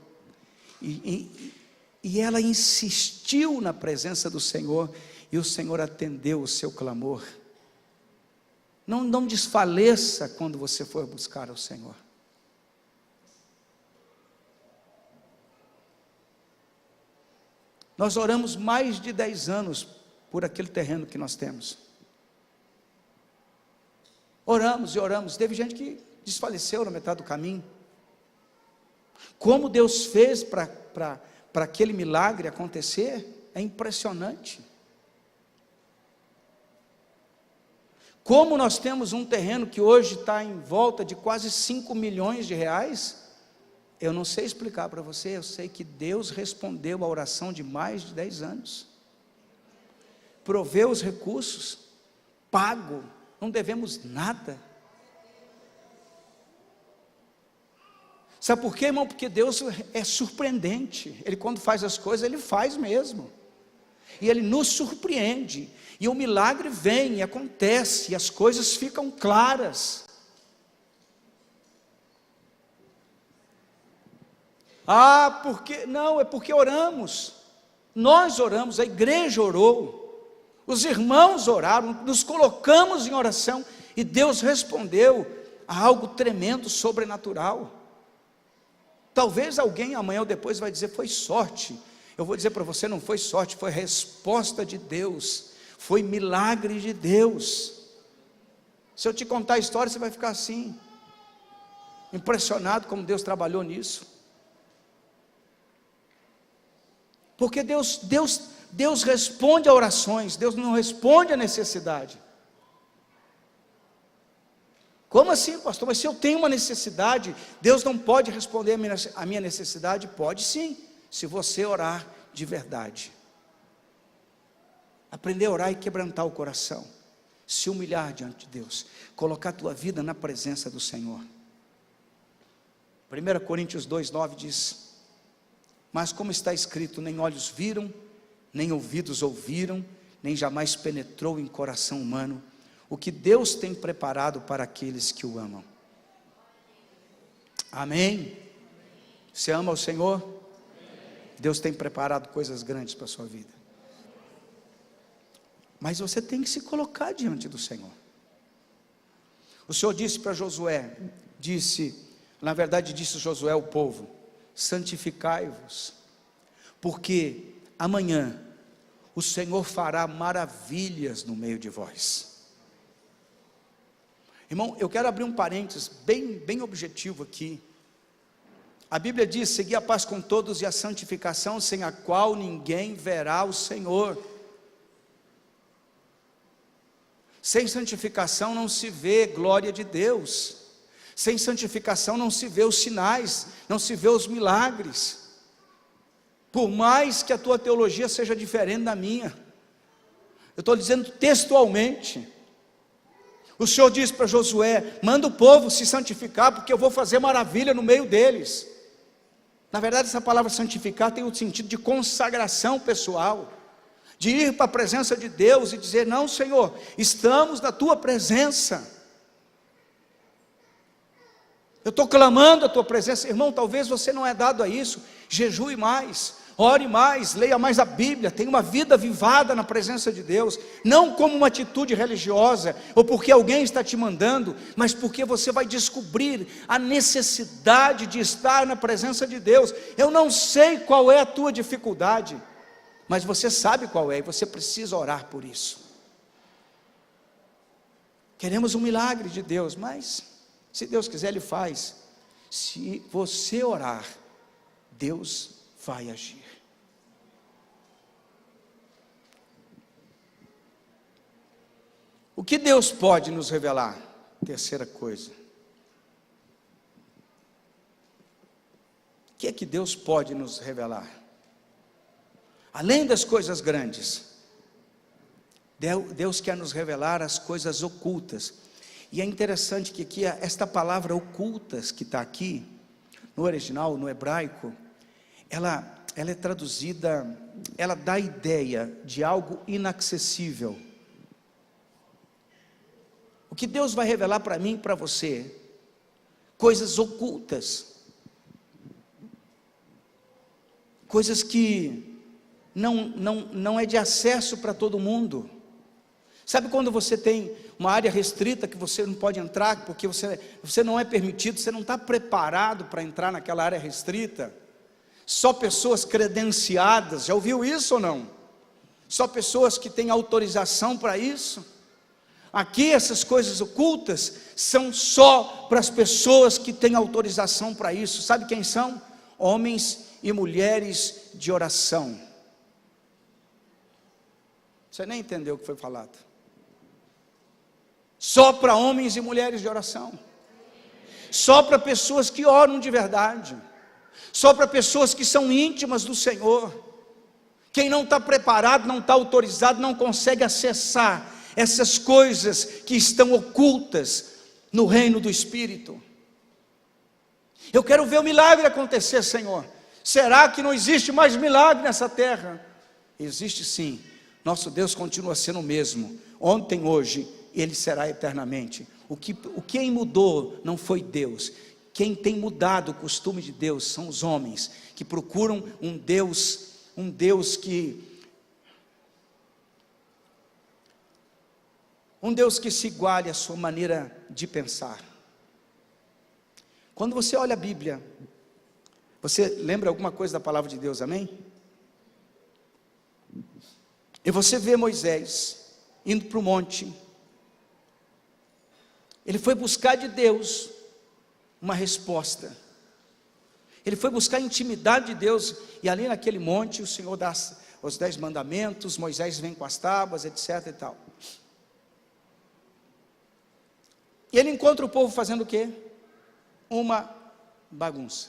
E ela insistiu na presença do Senhor, e o Senhor atendeu o seu clamor. Não desfaleça quando você for buscar ao Senhor. Nós oramos mais de 10 anos por aquele terreno que nós temos. Oramos e oramos, teve gente que desfaleceu na metade do caminho. Como Deus fez para aquele milagre acontecer, é impressionante. Como nós temos um terreno que hoje está em volta de quase 5 milhões de reais, eu não sei explicar para você, eu sei que Deus respondeu a oração de mais de 10 anos, proveu os recursos, pago, não devemos nada. Sabe por quê, irmão? Porque Deus é surpreendente, Ele quando faz as coisas, Ele faz mesmo, e Ele nos surpreende, e o milagre vem, e acontece, e as coisas ficam claras. Porque não, é porque oramos, nós oramos, a igreja orou, os irmãos oraram, nos colocamos em oração, e Deus respondeu a algo tremendo, sobrenatural. Talvez alguém amanhã ou depois vai dizer, foi sorte. Eu vou dizer para você, não foi sorte, foi resposta de Deus, foi milagre de Deus. Se eu te contar a história, você vai ficar assim, impressionado como Deus trabalhou nisso. Porque Deus responde a orações, Deus não responde a necessidade. Como assim, pastor? Mas se eu tenho uma necessidade, Deus não pode responder a minha necessidade? Pode sim, se você orar de verdade. Aprender a orar e quebrantar o coração, se humilhar diante de Deus, colocar a tua vida na presença do Senhor. 1 Coríntios 2,9 diz, mas como está escrito, nem olhos viram, nem ouvidos ouviram, nem jamais penetrou em coração humano, o que Deus tem preparado para aqueles que o amam. Amém? Você ama o Senhor? Deus tem preparado coisas grandes para a sua vida. Mas você tem que se colocar diante do Senhor. O Senhor disse para Josué, na verdade disse Josué ao povo, santificai-vos, porque amanhã o Senhor fará maravilhas no meio de vós. Irmão, eu quero abrir um parênteses bem objetivo aqui. A Bíblia diz, segui a paz com todos e a santificação, sem a qual ninguém verá o Senhor. Sem santificação não se vê glória de Deus, sem santificação não se vê os sinais, não se vê os milagres, por mais que a tua teologia seja diferente da minha, eu estou dizendo textualmente. O Senhor diz para Josué, manda o povo se santificar, porque eu vou fazer maravilha no meio deles. Na verdade essa palavra santificar tem o sentido de consagração pessoal, de ir para a presença de Deus e dizer, não Senhor, estamos na tua presença, eu estou clamando a tua presença. Irmão, talvez você não é dado a isso, jejue mais, ore mais, leia mais a Bíblia, tenha uma vida avivada na presença de Deus, não como uma atitude religiosa, ou porque alguém está te mandando, mas porque você vai descobrir a necessidade de estar na presença de Deus. Eu não sei qual é a tua dificuldade, mas você sabe qual é, e você precisa orar por isso. Queremos um milagre de Deus, mas se Deus quiser Ele faz. Se você orar, Deus vai agir. O que Deus pode nos revelar? Terceira coisa. O que é que Deus pode nos revelar? Além das coisas grandes, Deus quer nos revelar as coisas ocultas. E é interessante que aqui, esta palavra ocultas que está aqui, no original, no hebraico, ela é traduzida, ela dá a ideia de algo inacessível. O que Deus vai revelar para mim e para você? Coisas ocultas. Coisas que não é de acesso para todo mundo. Sabe quando você tem uma área restrita que você não pode entrar, porque você não é permitido, você não está preparado para entrar naquela área restrita? Só pessoas credenciadas, já ouviu isso ou não? Só pessoas que têm autorização para isso? Aqui essas coisas ocultas são só para as pessoas que têm autorização para isso. Sabe quem são? Homens e mulheres de oração. Você nem entendeu o que foi falado. Só para homens e mulheres de oração. Só para pessoas que oram de verdade. Só para pessoas que são íntimas do Senhor. Quem não está preparado, não está autorizado, não consegue acessar essas coisas que estão ocultas no reino do Espírito. Eu quero ver o milagre acontecer, Senhor. Será que não existe mais milagre nessa terra? Existe sim. Nosso Deus continua sendo o mesmo, ontem, hoje, e Ele será eternamente. O que mudou não foi Deus. Quem tem mudado o costume de Deus são os homens, que procuram um Deus que se iguale à sua maneira de pensar. Quando você olha a Bíblia, você lembra alguma coisa da palavra de Deus, amém? E você vê Moisés indo para o monte. Ele foi buscar de Deus uma resposta. Ele foi buscar a intimidade de Deus. E ali naquele monte o Senhor dá os 10 mandamentos. Moisés vem com as tábuas, etc e tal. E ele encontra o povo fazendo o quê? Uma bagunça.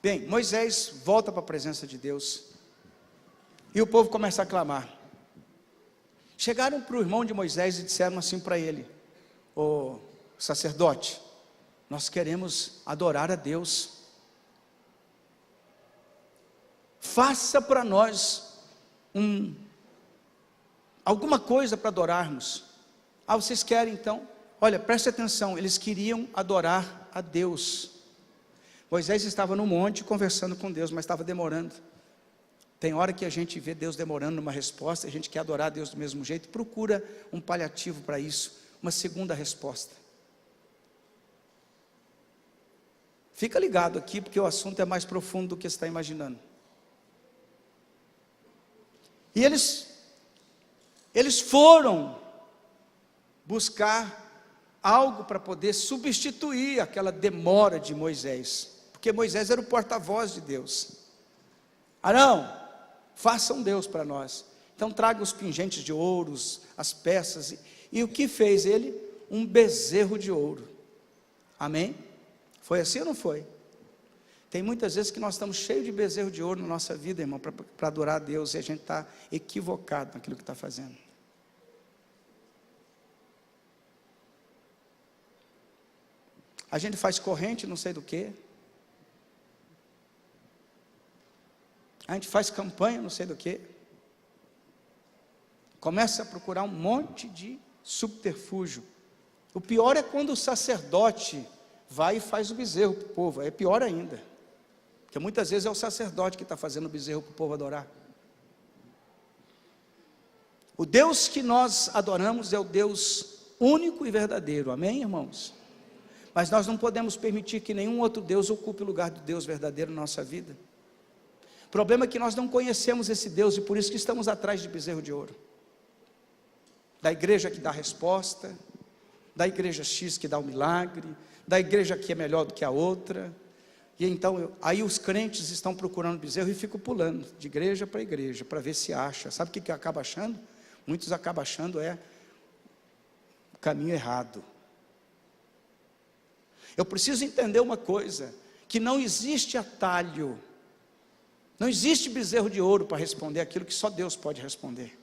Bem, Moisés volta para a presença de Deus. E o povo começa a clamar. Chegaram para o irmão de Moisés e disseram assim para ele: ô sacerdote, nós queremos adorar a Deus. Faça para nós alguma coisa para adorarmos. Ah, vocês querem então? Olha, preste atenção, eles queriam adorar a Deus. Moisés estava no monte conversando com Deus, mas estava demorando. Tem hora que a gente vê Deus demorando numa resposta, a gente quer adorar a Deus do mesmo jeito, procura um paliativo para isso, uma segunda resposta. Fica ligado aqui, porque o assunto é mais profundo do que você está imaginando. E eles foram buscar algo para poder substituir aquela demora de Moisés, porque Moisés era o porta-voz de Deus. Arão, faça um Deus para nós. Então traga os pingentes de ouro, as peças. E o que fez ele? Um bezerro de ouro. Amém? Foi assim ou não foi? Tem muitas vezes que nós estamos cheios de bezerro de ouro na nossa vida, irmão, para adorar a Deus, e a gente está equivocado naquilo que está fazendo. A gente faz corrente não sei do que. A gente faz campanha não sei do que. Começa a procurar um monte de subterfúgio. O pior é quando o sacerdote vai e faz o bezerro para o povo. É pior ainda, porque muitas vezes é o sacerdote que está fazendo o bezerro para o povo adorar. O Deus que nós adoramos é o Deus único e verdadeiro, amém, irmãos? Mas nós não podemos permitir que nenhum outro Deus ocupe o lugar do Deus verdadeiro na nossa vida. O problema é que nós não conhecemos esse Deus, e por isso que estamos atrás de bezerro de ouro. Da igreja que dá a resposta, da igreja X que dá o milagre, da igreja que é melhor do que a outra. E então, aí os crentes estão procurando bezerro e ficam pulando de igreja para igreja, para ver se acha. Sabe o que acaba achando? Muitos acabam achando o caminho errado. Eu preciso entender uma coisa, que não existe atalho, não existe bezerro de ouro para responder aquilo que só Deus pode responder.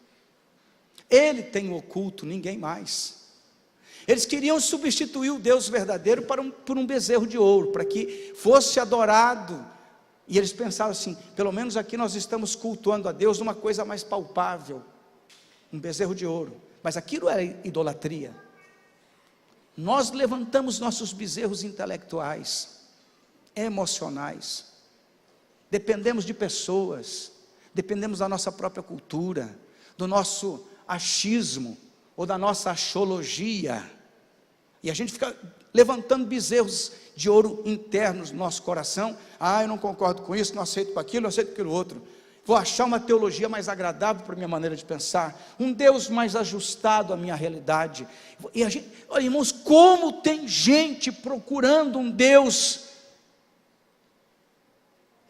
Ele tem o oculto, ninguém mais. Eles queriam substituir o Deus verdadeiro por um bezerro de ouro, para que fosse adorado, e eles pensaram assim: pelo menos aqui nós estamos cultuando a Deus numa coisa mais palpável, um bezerro de ouro. Mas aquilo era idolatria. Nós levantamos nossos bezerros intelectuais, emocionais, dependemos de pessoas, dependemos da nossa própria cultura, do nosso achismo, ou da nossa axologia, e a gente fica levantando bezerros de ouro internos no nosso coração. Eu não concordo com isso, não aceito com aquilo, não aceito com aquilo outro. vou achar uma teologia mais agradável para a minha maneira de pensar, um Deus mais ajustado à minha realidade. E a gente, olha, irmãos, como tem gente procurando um Deus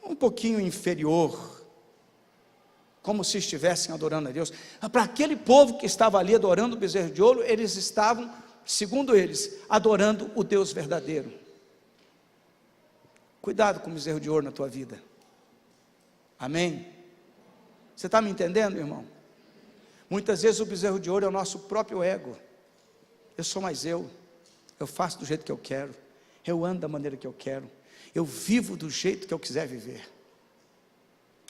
um pouquinho inferior, como se estivessem adorando a Deus. Para aquele povo que estava ali adorando o bezerro de ouro, eles estavam, segundo eles, adorando o Deus verdadeiro. Cuidado com o bezerro de ouro na tua vida. Amém? Você está me entendendo, irmão? Muitas vezes o bezerro de ouro é o nosso próprio ego. Eu sou mais eu faço do jeito que eu quero, eu ando da maneira que eu quero, eu vivo do jeito que eu quiser viver.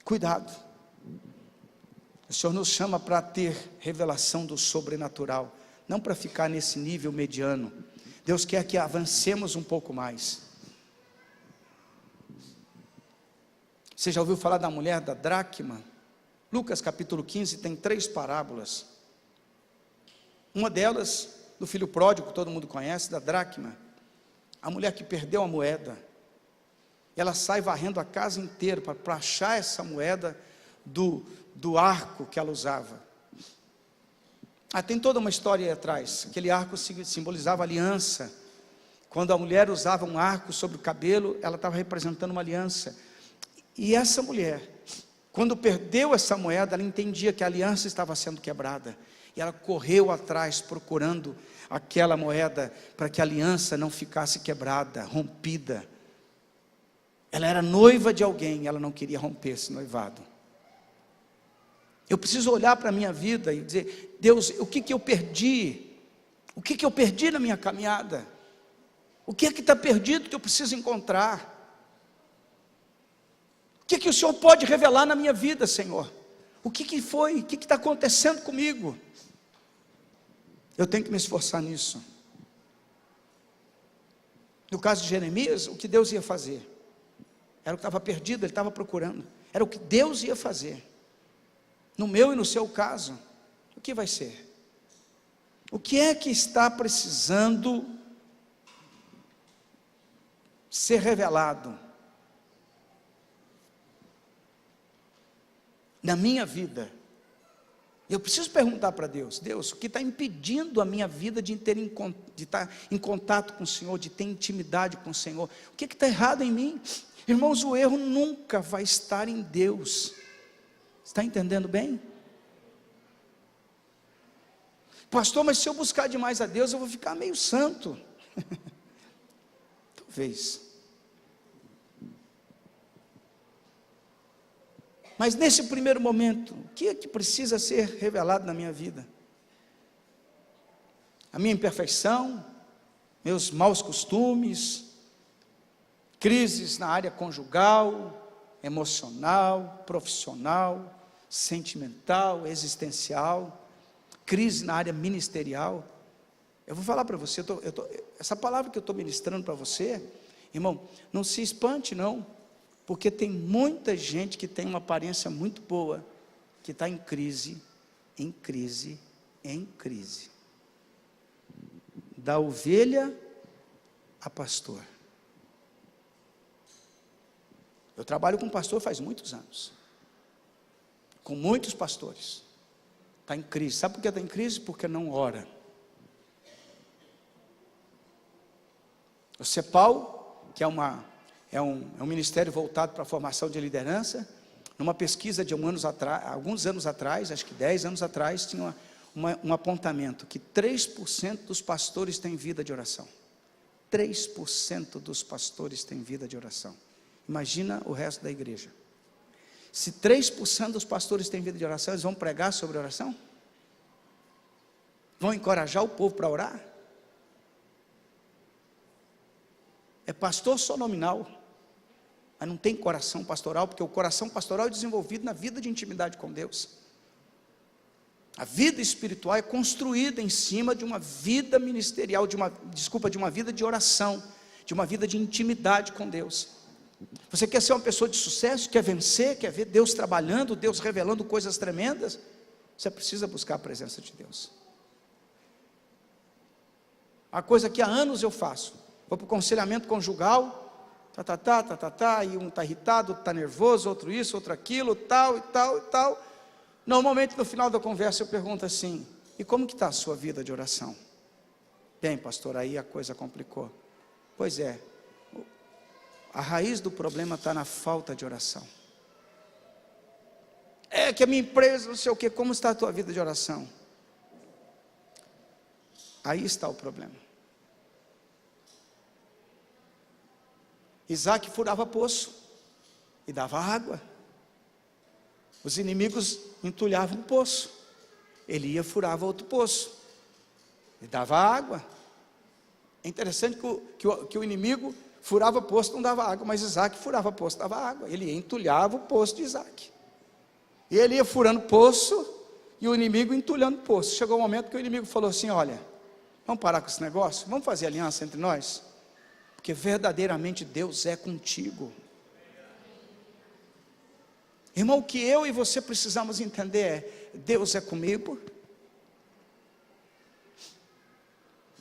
Cuidado. O Senhor nos chama para ter revelação do sobrenatural, não para ficar nesse nível mediano. Deus quer que avancemos um pouco mais. Você já ouviu falar da mulher da dracma? Lucas capítulo 15 tem 3 parábolas. Uma delas, do filho pródigo, que todo mundo conhece, da dracma. A mulher que perdeu a moeda. Ela sai varrendo a casa inteira para achar essa moeda do arco que ela usava. Tem toda uma história aí atrás. Aquele arco simbolizava aliança. Quando a mulher usava um arco sobre o cabelo, ela estava representando uma aliança. E essa mulher, quando perdeu essa moeda, ela entendia que a aliança estava sendo quebrada. E ela correu atrás procurando aquela moeda para que a aliança não ficasse quebrada, rompida. Ela era noiva de alguém, ela não queria romper esse noivado. Eu preciso olhar para a minha vida e dizer: Deus, o que eu perdi? O que eu perdi na minha caminhada? O que está perdido que eu preciso encontrar? O que o Senhor pode revelar na minha vida, Senhor? O que foi? O que está acontecendo comigo? Eu tenho que me esforçar nisso. No caso de Jeremias, o que Deus ia fazer? Era o que estava perdido, ele estava procurando. Era o que Deus ia fazer. No meu e no seu caso, o que vai ser? O que é que está precisando ser revelado na minha vida? Eu preciso perguntar para Deus: Deus, o que está impedindo a minha vida de estar em contato com o Senhor, de ter intimidade com o Senhor? O que está errado em mim? Irmãos, o erro nunca vai estar em Deus. Está entendendo bem? Pastor, mas se eu buscar demais a Deus, eu vou ficar meio santo. Talvez. Mas nesse primeiro momento, o que é que precisa ser revelado na minha vida? A minha imperfeição, meus maus costumes, crises na área conjugal, emocional, profissional, sentimental, existencial, crise na área ministerial. Eu vou falar para você, essa palavra que eu estou ministrando para você, irmão, não se espante não, porque tem muita gente que tem uma aparência muito boa, que está em crise, em crise, em crise. Da ovelha a pastor. Eu trabalho com pastor faz muitos anos, com muitos pastores. Está em crise. Sabe por que está em crise? Porque não ora. O CEPAL, que é um ministério voltado para a formação de liderança, numa pesquisa de alguns anos atrás, acho que 10 anos atrás, tinha um apontamento que 3% dos pastores têm vida de oração. 3% dos pastores têm vida de oração. Imagina o resto da igreja. Se 3% dos pastores têm vida de oração, eles vão pregar sobre oração? Vão encorajar o povo para orar? É pastor só nominal, mas não tem coração pastoral, porque o coração pastoral é desenvolvido na vida de intimidade com Deus. A vida espiritual é construída em cima de uma vida ministerial, de uma vida de oração, de uma vida de intimidade com Deus. Você quer ser uma pessoa de sucesso, quer vencer, quer ver Deus trabalhando, Deus revelando coisas tremendas? Você precisa buscar a presença de Deus. A coisa que há anos eu faço, vou para o aconselhamento conjugal, e um está irritado, outro está nervoso, outro isso, outro aquilo, tal e tal e tal. Normalmente no final da conversa eu pergunto assim: e como que está a sua vida de oração? Bem, pastor, aí a coisa complicou. Pois é, a raiz do problema está na falta de oração. É que a minha empresa, não sei o que, como está a tua vida de oração? Aí está o problema. Isaac furava poço e dava água. Os inimigos entulhavam o poço. Ele ia, furava outro poço e dava água. É interessante que o inimigo furava poço, não dava água, mas Isaac furava poço, dava água. Ele entulhava o poço de Isaac. E ele ia furando poço e o inimigo entulhando poço. Chegou um momento que o inimigo falou assim: olha, vamos parar com esse negócio? Vamos fazer aliança entre nós? Porque verdadeiramente Deus é contigo. Irmão, o que eu e você precisamos entender é: Deus é comigo.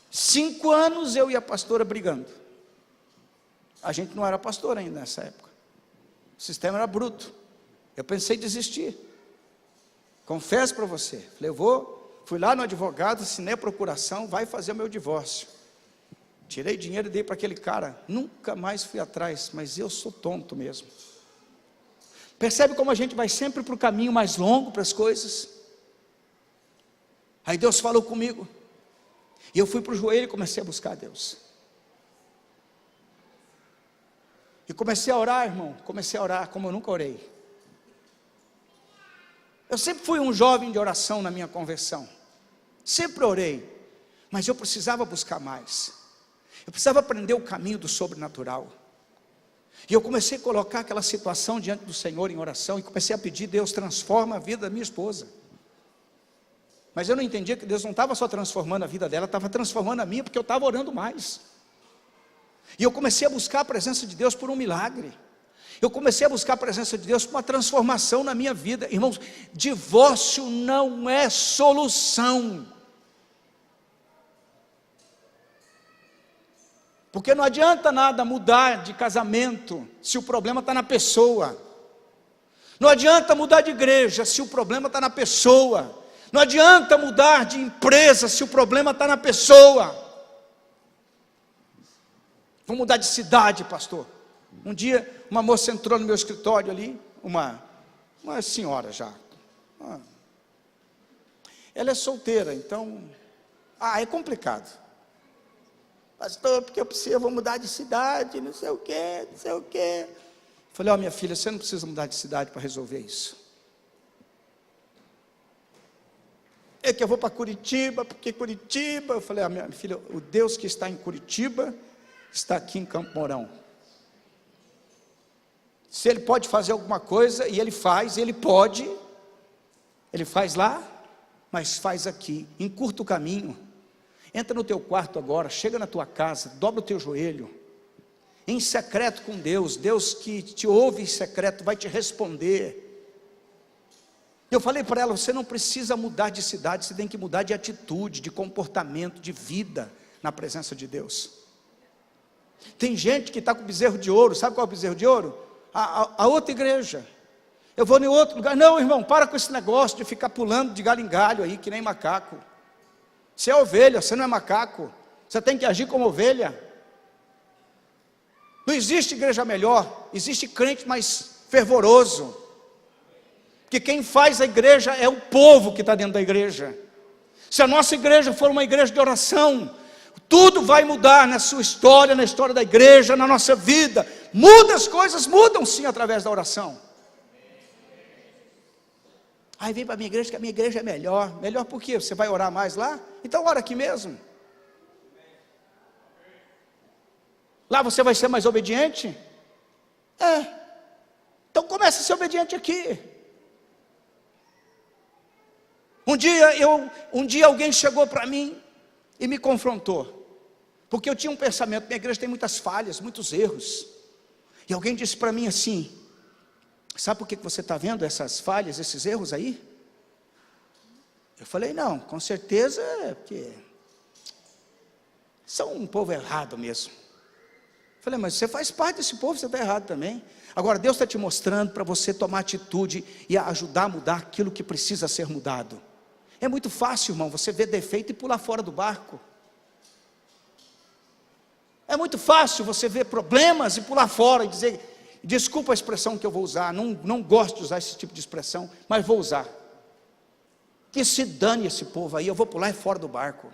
5 anos eu e a pastora brigando. A gente não era pastor ainda nessa época. O sistema era bruto. Eu pensei em desistir. Confesso para você. Falei, fui lá no advogado, assinei a procuração, vai fazer o meu divórcio. Tirei dinheiro e dei para aquele cara. Nunca mais fui atrás, mas eu sou tonto mesmo. Percebe como a gente vai sempre para o caminho mais longo para as coisas? Aí Deus falou comigo. E eu fui para o joelho e comecei a buscar Deus. E comecei a orar, irmão. Comecei a orar como eu nunca orei. Eu sempre fui um jovem de oração na minha conversão. Sempre orei. Mas eu precisava buscar mais. Eu precisava aprender o caminho do sobrenatural. E eu comecei a colocar aquela situação diante do Senhor em oração. E comecei a pedir: Deus, transforma a vida da minha esposa. Mas eu não entendia que Deus não estava só transformando a vida dela, estava transformando a minha, porque eu estava orando mais. E eu comecei a buscar a presença de Deus por um milagre. Eu comecei a buscar a presença de Deus por uma transformação na minha vida. Irmãos, divórcio não é solução. Porque não adianta nada mudar de casamento se o problema está na pessoa. Não adianta mudar de igreja se o problema está na pessoa. Não adianta mudar de empresa se o problema está na pessoa. Vou mudar de cidade, pastor. Um dia uma moça entrou no meu escritório ali, uma senhora já. Ela é solteira, então é complicado. Pastor, porque eu vou mudar de cidade, não sei o quê, não sei o quê. Falei, minha filha, você não precisa mudar de cidade para resolver isso. É que eu vou para Curitiba, porque Curitiba. Eu falei, minha filha, o Deus que está em Curitiba está aqui em Campo Mourão. Se Ele pode fazer alguma coisa, e Ele faz, Ele pode, Ele faz lá, mas faz aqui, encurta o caminho. Entra no teu quarto agora, chega na tua casa, dobra o teu joelho, em secreto com Deus. Deus que te ouve em secreto vai te responder. Eu falei para ela, você não precisa mudar de cidade, você tem que mudar de atitude, de comportamento, de vida na presença de Deus. Tem gente que está com bezerro de ouro. Sabe qual é o bezerro de ouro? A outra igreja. Eu vou em outro lugar. Não, irmão, para com esse negócio de ficar pulando de galho em galho aí, que nem macaco. Você é ovelha, você não é macaco. Você tem que agir como ovelha. Não existe igreja melhor, existe crente mais fervoroso. Porque quem faz a igreja é o povo que está dentro da igreja. Se a nossa igreja for uma igreja de oração, tudo vai mudar na sua história, na história da igreja, na nossa vida. Muda, as coisas mudam sim através da oração. Aí vem para a minha igreja, que a minha igreja é melhor. Melhor por quê? Você vai orar mais lá? Então ora aqui mesmo. Lá você vai ser mais obediente? Então comece a ser obediente aqui. Um dia alguém chegou para mim e me confrontou, porque eu tinha um pensamento: minha igreja tem muitas falhas, muitos erros. E alguém disse para mim assim: sabe por que você está vendo essas falhas, esses erros aí? Eu falei, não, com certeza é porque são um povo errado mesmo. Falei, mas você faz parte desse povo, você está errado também. Agora, Deus está te mostrando para você tomar atitude e ajudar a mudar aquilo que precisa ser mudado. É muito fácil, irmão, você ver defeito e pular fora do barco. É muito fácil você ver problemas e pular fora e dizer, desculpa a expressão que eu vou usar, não gosto de usar esse tipo de expressão, mas vou usar. Que se dane esse povo aí, eu vou pular fora do barco.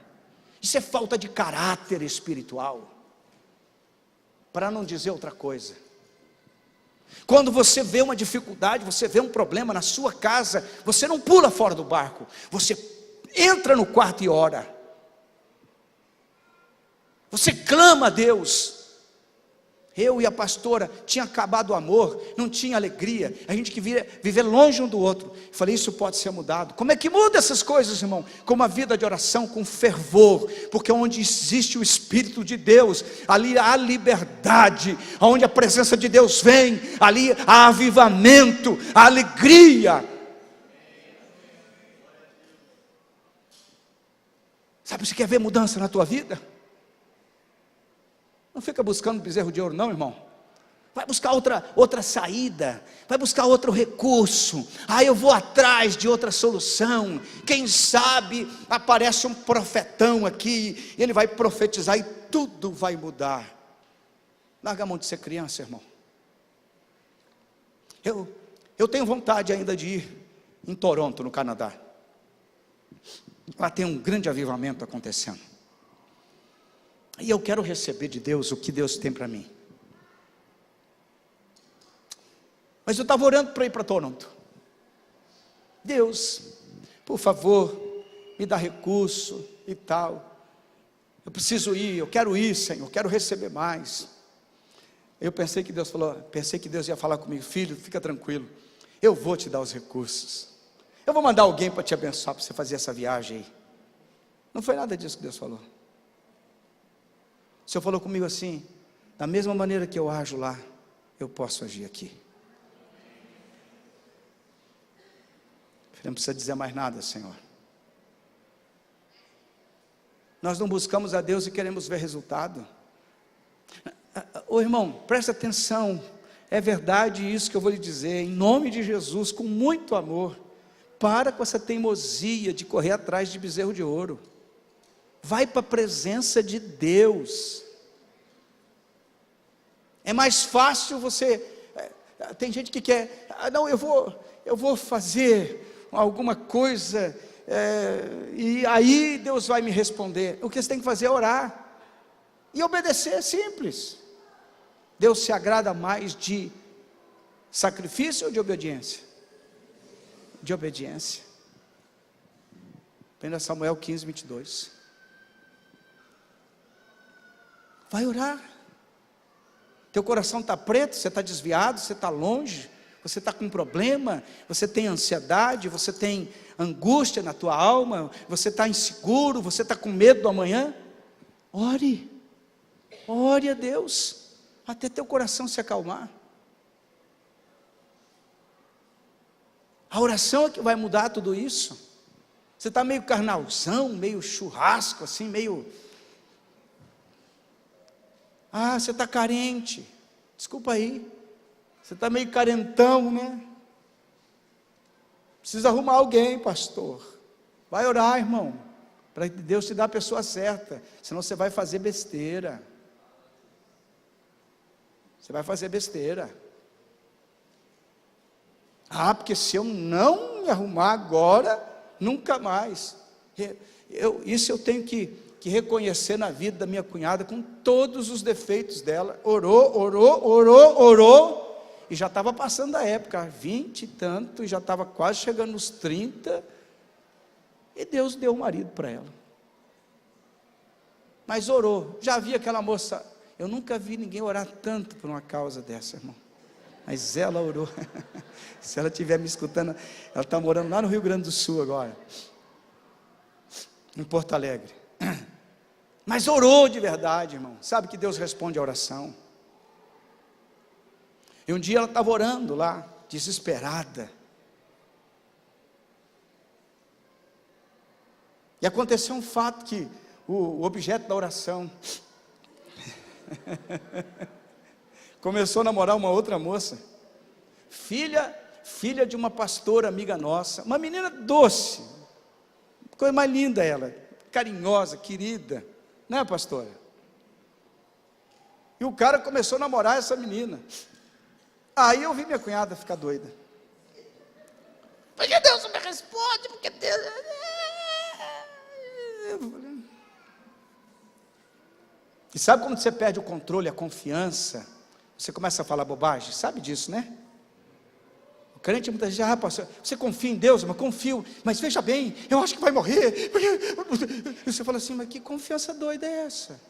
Isso é falta de caráter espiritual, para não dizer outra coisa. Quando você vê uma dificuldade, você vê um problema na sua casa, você não pula fora do barco, você entra no quarto e ora, você clama a Deus. Eu e a pastora tinha acabado o amor, não tinha alegria, a gente queria viver longe um do outro. Falei, isso pode ser mudado. Como é que muda essas coisas, irmão? Com uma vida de oração, com fervor, porque onde existe o Espírito de Deus, ali há liberdade, onde a presença de Deus vem, ali há avivamento, há alegria. Sabe, você quer ver mudança na tua vida? Não fica buscando bezerro de ouro não, irmão. Vai buscar outra saída, vai buscar outro recurso. Eu vou atrás de outra solução. Quem sabe aparece um profetão aqui, ele vai profetizar e tudo vai mudar. Larga a mão de ser criança, irmão. Eu tenho vontade ainda de ir em Toronto, no Canadá. Lá tem um grande avivamento acontecendo. E eu quero receber de Deus o que Deus tem para mim. Mas eu estava orando para ir para Toronto. Deus, por favor, me dá recurso e tal. Eu preciso ir, eu quero ir, Senhor, eu quero receber mais. Eu pensei que Deus ia falar comigo, filho, fica tranquilo, eu vou te dar os recursos. Eu vou mandar alguém para te abençoar, para você fazer essa viagem aí. Não foi nada disso que Deus falou. O Senhor falou comigo assim, da mesma maneira que eu ajo lá, eu posso agir aqui. Não precisa dizer mais nada, Senhor. Nós não buscamos a Deus e queremos ver resultado. Ô irmão, presta atenção, é verdade isso que eu vou lhe dizer, em nome de Jesus, com muito amor. Para com essa teimosia de correr atrás de bezerro de ouro. Vai para a presença de Deus. É mais fácil você. Tem gente que quer. Não, eu vou fazer alguma coisa. E aí Deus vai me responder. O que você tem que fazer é orar. E obedecer é simples. Deus se agrada mais de sacrifício ou de obediência? De obediência. 1 Samuel 15, 22. Vai orar. Teu coração está preto, você está desviado, você está longe, você está com problema, você tem ansiedade, você tem angústia na tua alma, você está inseguro, você está com medo do amanhã. Ore a Deus, até teu coração se acalmar. A oração é que vai mudar tudo isso. Você está meio carnalzão, meio churrasco, assim, meio... você está carente, desculpa aí, você está meio carentão, né? Precisa arrumar alguém, pastor. Vai orar, irmão, para que Deus te dê a pessoa certa, senão você vai fazer besteira. Você vai fazer besteira. Porque se eu não me arrumar agora, nunca mais. Isso eu tenho que reconhecer na vida da minha cunhada, com todos os defeitos dela. Orou, e já estava passando a época, 20 e tanto, já estava quase chegando nos 30, e Deus deu um marido para ela. Mas orou. Já vi aquela moça, eu nunca vi ninguém orar tanto por uma causa dessa, irmão. Mas ela orou. Se ela estiver me escutando, ela está morando lá no Rio Grande do Sul agora, em Porto Alegre. Mas orou de verdade, irmão. Sabe que Deus responde a oração. E um dia ela estava orando lá, desesperada. E aconteceu um fato que o objeto da oração começou a namorar uma outra moça, filha de uma pastora amiga nossa, uma menina doce, coisa mais linda ela, carinhosa, querida, né, pastora? E o cara começou a namorar essa menina. Aí eu vi minha cunhada ficar doida. Porque Deus não me responde, porque Deus... E sabe quando você perde o controle, a confiança? Você começa a falar bobagem, sabe disso, né? O crente muitas vezes, pastor, você confia em Deus? Mas confio, mas veja bem, eu acho que vai morrer. E você fala assim, mas que confiança doida é essa?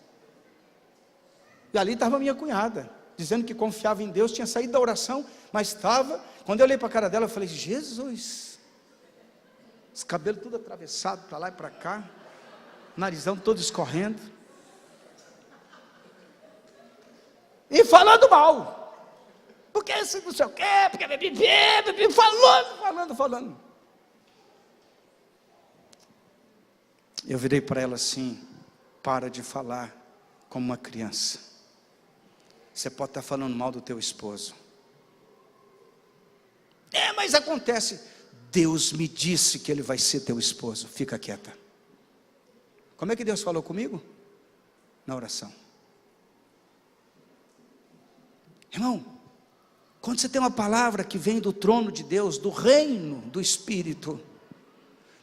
E ali estava a minha cunhada, dizendo que confiava em Deus, tinha saído da oração, mas estava, quando eu olhei para a cara dela, eu falei, Jesus, os cabelos tudo atravessado para lá e para cá, narizão todo escorrendo, e falando mal, porque esse não sei o quê, porque bebi, falando. Eu virei para ela assim, para de falar como uma criança. Você pode estar falando mal do teu esposo. Mas acontece. Deus me disse que ele vai ser teu esposo. Fica quieta. Como é que Deus falou comigo? Na oração. Irmão, quando você tem uma palavra que vem do trono de Deus, do reino do Espírito,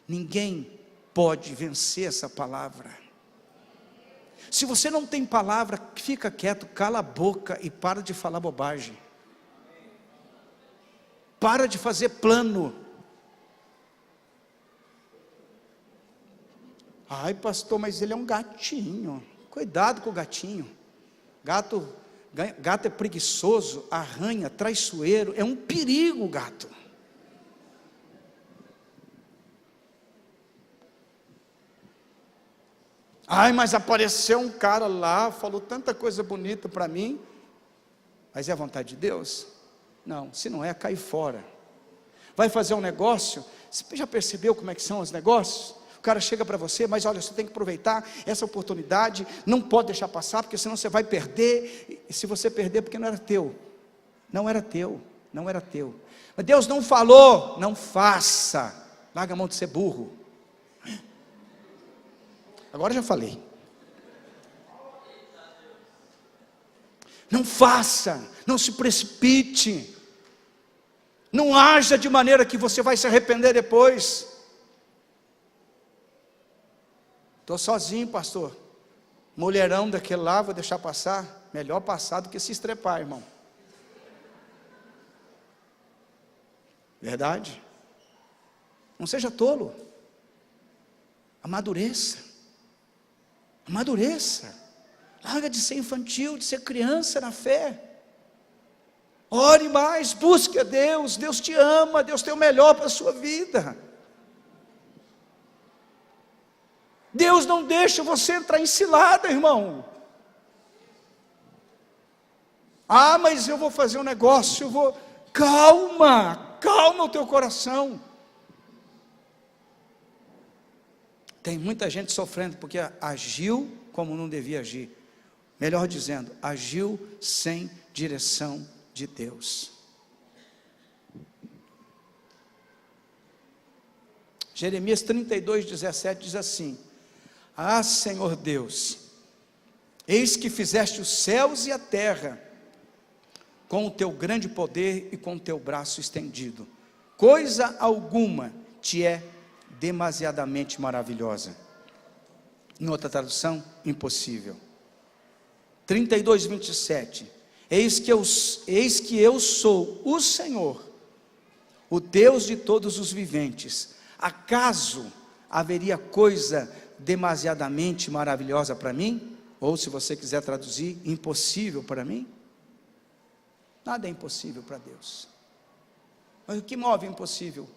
ninguém pode vencer essa palavra. Se você não tem palavra, fica quieto, cala a boca e para de falar bobagem. Para de fazer plano. Ai, pastor, mas ele é um gatinho. Cuidado com o gatinho. Gato é preguiçoso, arranha, traiçoeiro, é um perigo o gato. Ai, mas apareceu um cara lá, falou tanta coisa bonita para mim, mas é a vontade de Deus? Não, se não é, cai fora. Vai fazer um negócio, você já percebeu como é que são os negócios? O cara chega para você, mas olha, você tem que aproveitar essa oportunidade, não pode deixar passar, porque senão você vai perder, e se você perder, porque não era teu. Mas Deus não falou, não faça, larga a mão de ser burro. Agora já falei. Não faça, não se precipite, não haja de maneira que você vai se arrepender depois. Estou sozinho, pastor, mulherão daquele lá, vou deixar passar. Melhor passar do que se estrepar, irmão. Verdade? Não seja tolo, amadureça. Larga de ser infantil, de ser criança na fé. Ore mais, busque a Deus. Deus te ama, Deus tem o melhor para a sua vida. Deus não deixa você entrar em cilada, irmão. Mas eu vou fazer um negócio, calma o teu coração. Tem muita gente sofrendo porque agiu como não devia agir. Melhor dizendo, agiu sem direção de Deus. Jeremias 32:17 diz assim: Senhor Deus, eis que fizeste os céus e a terra com o teu grande poder e com o teu braço estendido. Coisa alguma te é demasiadamente maravilhosa. Em outra tradução, impossível. 32:27. Eis que eu sou o Senhor, o Deus de todos os viventes. Acaso haveria coisa demasiadamente maravilhosa para mim? Ou, se você quiser traduzir, impossível para mim? Nada é impossível para Deus. Mas o que move o impossível?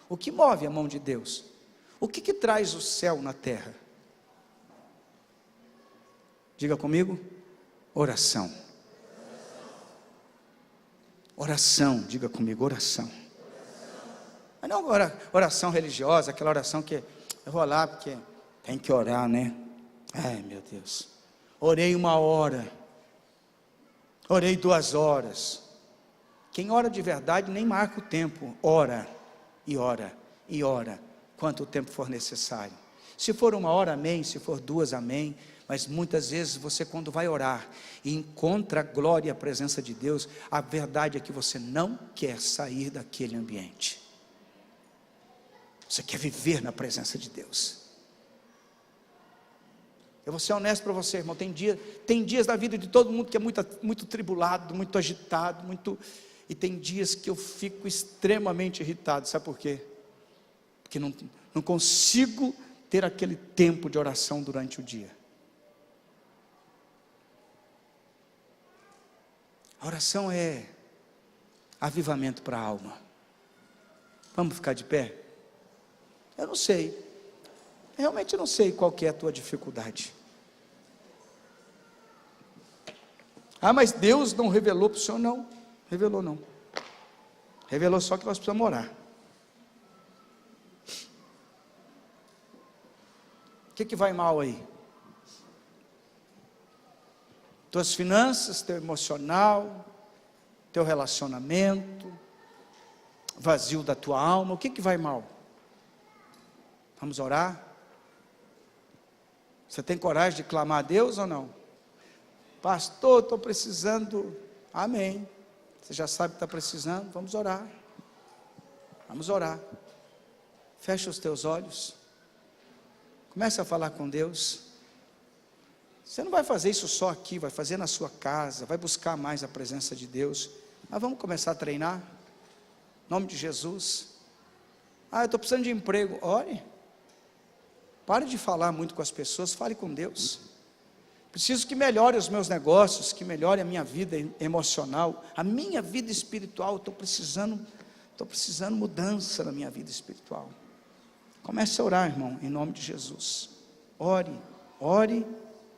O que move a mão de Deus? O que traz o céu na terra? Diga comigo: oração. Oração, diga comigo, oração. Mas não oração religiosa, aquela oração que eu vou lá porque tem que orar, né? Ai, meu Deus, orei 1 hora. Orei 2 horas. Quem ora de verdade nem marca o tempo. Ora, e ora, e ora, quanto tempo for necessário. Se for 1 hora, amém. Se for 2, amém. Mas muitas vezes você, quando vai orar e encontra a glória e a presença de Deus, a verdade é que você não quer sair daquele ambiente. Você quer viver na presença de Deus. Eu vou ser honesto para você, irmão. Tem dias na vida de todo mundo que é muito tribulado, muito agitado, e tem dias que eu fico extremamente irritado. Sabe por quê? Porque não consigo ter aquele tempo de oração durante o dia. A oração é avivamento para a alma. Vamos ficar de pé? Eu não sei. Realmente eu não sei qual que é a tua dificuldade. Ah, mas Deus não revelou para o Senhor? Não, revelou não. Revelou só que nós precisamos orar. O que vai mal aí? Tuas finanças, teu emocional, teu relacionamento, vazio da tua alma, o que vai mal? Vamos orar? Você tem coragem de clamar a Deus ou não? Pastor, estou precisando. Amém. Você já sabe que está precisando, vamos orar. Vamos orar. Fecha os teus olhos. Comece a falar com Deus. Você não vai fazer isso só aqui, vai fazer na sua casa, vai buscar mais a presença de Deus. Mas vamos começar a treinar. Em nome de Jesus. Ah, eu estou precisando de emprego. Ore. Pare de falar muito com as pessoas, fale com Deus. Preciso que melhore os meus negócios, que melhore a minha vida emocional, a minha vida espiritual. Estou precisando mudança na minha vida espiritual. Comece a orar, irmão, em nome de Jesus. Ore, ore,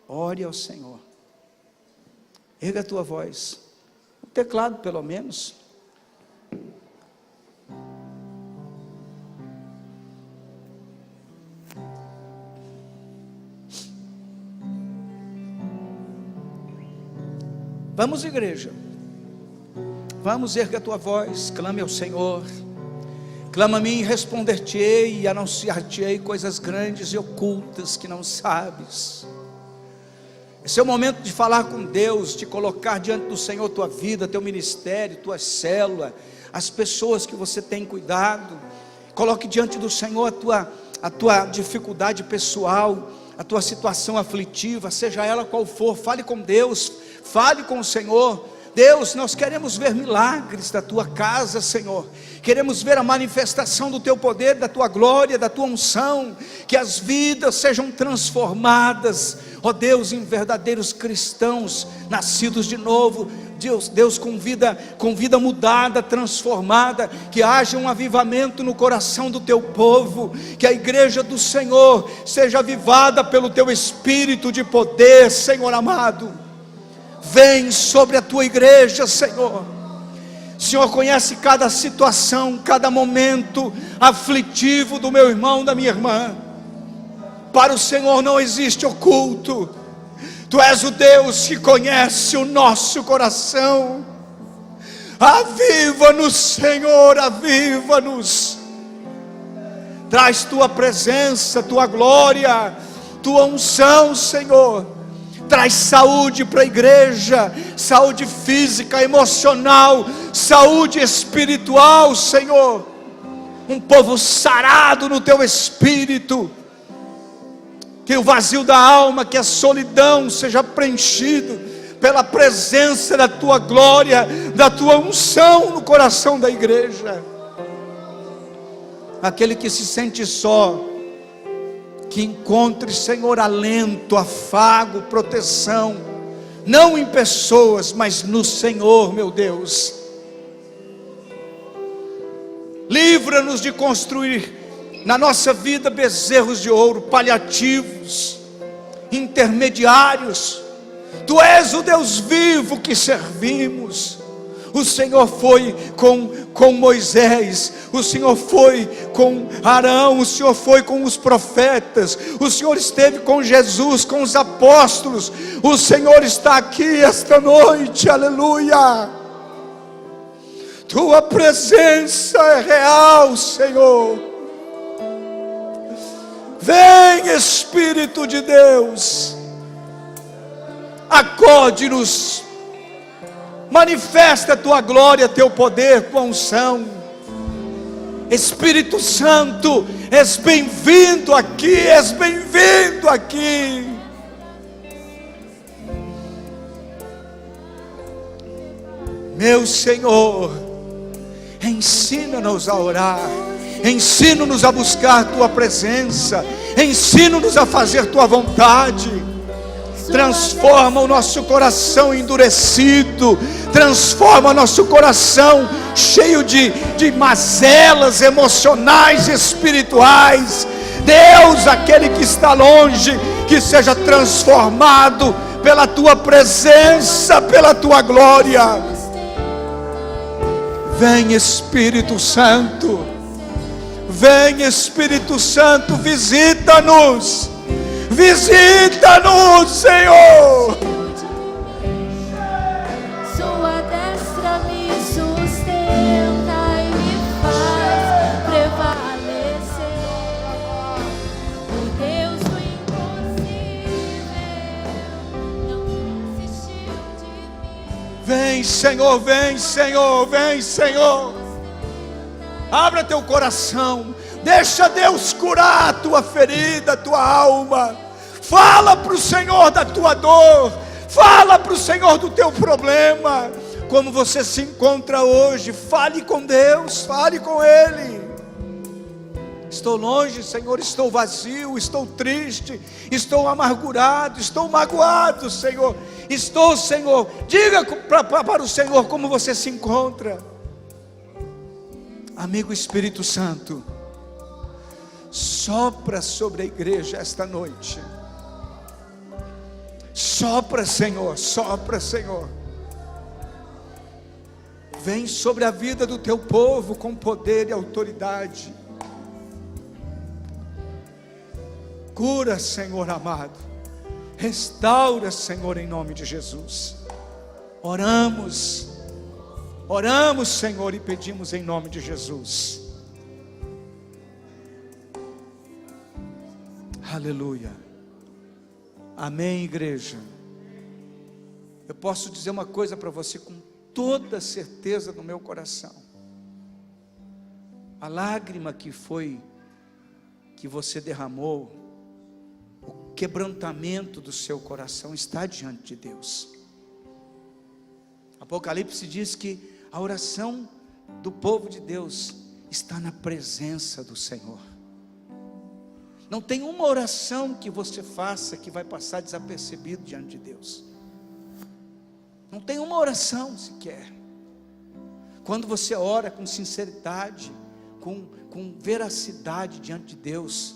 ore ao Senhor. Erga a tua voz. O teclado, pelo menos. Vamos, igreja. Vamos, erga a tua voz, clame ao Senhor. Clama a mim e responder-te-ei, e anunciar-te-ei coisas grandes e ocultas que não sabes. Esse é o momento de falar com Deus, de colocar diante do Senhor tua vida, teu ministério, tua célula, as pessoas que você tem cuidado. Coloque diante do Senhor a tua dificuldade pessoal, a tua situação aflitiva, seja ela qual for. Fale com Deus, fale com o Senhor. Deus, nós queremos ver milagres da tua casa, Senhor. Queremos ver a manifestação do teu poder, da tua glória, da tua unção. Que as vidas sejam transformadas, ó Deus, em verdadeiros cristãos, nascidos de novo. Deus com vida mudada, transformada. Que haja um avivamento no coração do teu povo. Que a igreja do Senhor seja avivada pelo teu Espírito de poder, Senhor amado. Vem sobre a tua igreja, Senhor. O Senhor conhece cada situação, cada momento aflitivo do meu irmão, da minha irmã. Para o Senhor não existe oculto. Tu és o Deus que conhece o nosso coração. Aviva-nos, Senhor, aviva-nos. Traz tua presença, tua glória, tua unção, Senhor. Traz saúde para a igreja, saúde física, emocional, saúde espiritual, Senhor. Um povo sarado no teu espírito. Que o vazio da alma, que a solidão seja preenchido pela presença da tua glória, da tua unção no coração da igreja. Aquele que se sente só, que encontre, Senhor, alento, afago, proteção, não em pessoas, mas no Senhor, meu Deus. Livra-nos de construir na nossa vida bezerros de ouro, paliativos, intermediários. Tu és o Deus vivo que servimos, O Senhor foi com Moisés, o Senhor foi com Arão, o Senhor foi com os profetas, o Senhor esteve com Jesus, com os apóstolos. O Senhor está aqui esta noite, aleluia. Tua presença é real, Senhor. Vem, Espírito de Deus, acode-nos, manifesta a tua glória, teu poder, tua unção. Espírito Santo, és bem-vindo aqui, és bem-vindo aqui. Meu Senhor, ensina-nos a orar, ensina-nos a buscar tua presença, ensina-nos a fazer tua vontade. Transforma o nosso coração endurecido, transforma nosso coração cheio de mazelas emocionais e espirituais. Deus, aquele que está longe, que seja transformado pela tua presença, pela tua glória. Vem, Espírito Santo, vem, Espírito Santo, visita-nos. Visita-nos, Senhor. Sua destra me sustenta e me faz prevalecer. O Deus do impossível não desistiu de mim. Vem, Senhor, vem, Senhor, vem, Senhor. Abra teu coração. Deixa Deus curar a tua ferida, a tua alma. Fala para o Senhor da tua dor. Fala para o Senhor do teu problema. Como você se encontra hoje, fale com Deus, fale com Ele. Estou longe, Senhor, estou vazio, estou triste, estou amargurado, estou magoado, Senhor. Estou, Senhor, diga para o Senhor como você se encontra. Amigo Espírito Santo, sopra sobre a igreja esta noite. Sopra, Senhor, sopra, Senhor. Vem sobre a vida do teu povo com poder e autoridade. Cura, Senhor amado. Restaura, Senhor, em nome de Jesus. Oramos, Senhor, e pedimos em nome de Jesus. Aleluia. Amém, igreja. Eu posso dizer uma coisa para você com toda certeza no meu coração. A lágrima que você derramou, o quebrantamento do seu coração está diante de Deus. Apocalipse diz que a oração do povo de Deus está na presença do Senhor. Não tem uma oração que você faça que vai passar desapercebido diante de Deus. Não tem uma oração sequer. Quando você ora com sinceridade, com veracidade diante de Deus,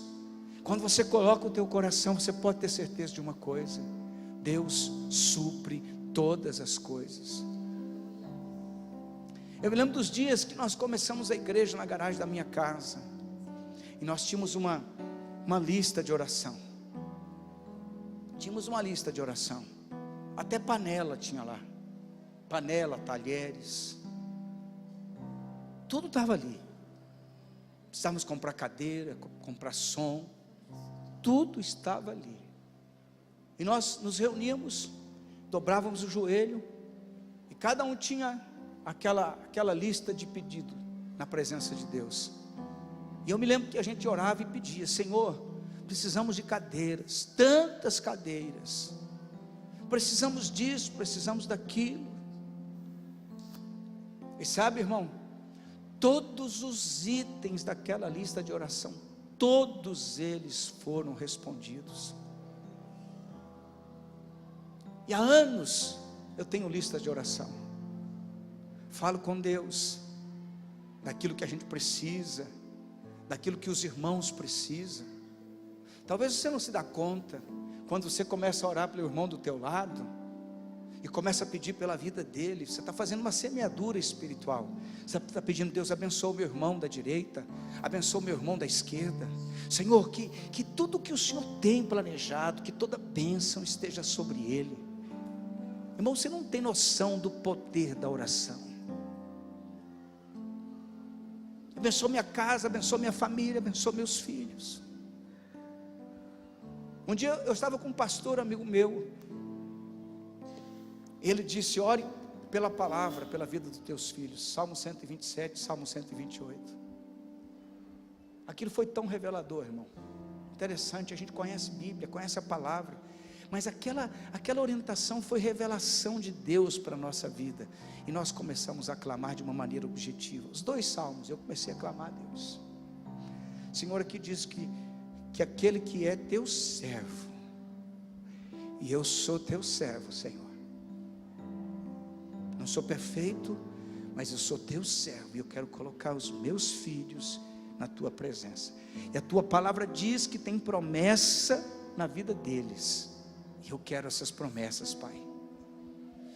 quando você coloca o teu coração, você pode ter certeza de uma coisa: Deus supre todas as coisas. Eu me lembro dos dias que nós começamos a igreja na garagem da minha casa, e nós tínhamos uma lista de oração. Tínhamos uma lista de oração. Até panela tinha lá. Panela, talheres. Tudo estava ali. Precisávamos comprar cadeira, comprar som. Tudo estava ali. E nós nos reuníamos, dobrávamos o joelho, e cada um tinha aquela lista de pedido na presença de Deus. E eu me lembro que a gente orava e pedia: Senhor, precisamos de cadeiras, tantas cadeiras, precisamos disso, precisamos daquilo. E sabe, irmão, todos os itens daquela lista de oração, todos eles foram respondidos. E há anos eu tenho lista de oração. Falo com Deus daquilo que a gente precisa, daquilo que os irmãos precisam. Talvez você não se dá conta, quando você começa a orar pelo irmão do teu lado, e começa a pedir pela vida dele. Você está fazendo uma semeadura espiritual. Você está pedindo: Deus, abençoa o meu irmão da direita, abençoa o meu irmão da esquerda. Senhor, que tudo que o Senhor tem planejado, que toda bênção esteja sobre ele. Irmão, você não tem noção do poder da oração. Abençoa minha casa, abençoa minha família, abençoa meus filhos. Um dia eu estava com um pastor amigo meu. Ele disse: ore pela palavra, pela vida dos teus filhos. Salmo 127, Salmo 128. Aquilo foi tão revelador, irmão. Interessante, a gente conhece a Bíblia, conhece a palavra, mas aquela orientação foi revelação de Deus para a nossa vida. E nós começamos a clamar de uma maneira objetiva. Os 2 salmos, eu comecei a clamar a Deus. Senhor, aqui diz que aquele que é teu servo, e eu sou teu servo, Senhor. Não sou perfeito, mas eu sou teu servo, e eu quero colocar os meus filhos na tua presença. E a tua palavra diz que tem promessa na vida deles, e eu quero essas promessas, Pai.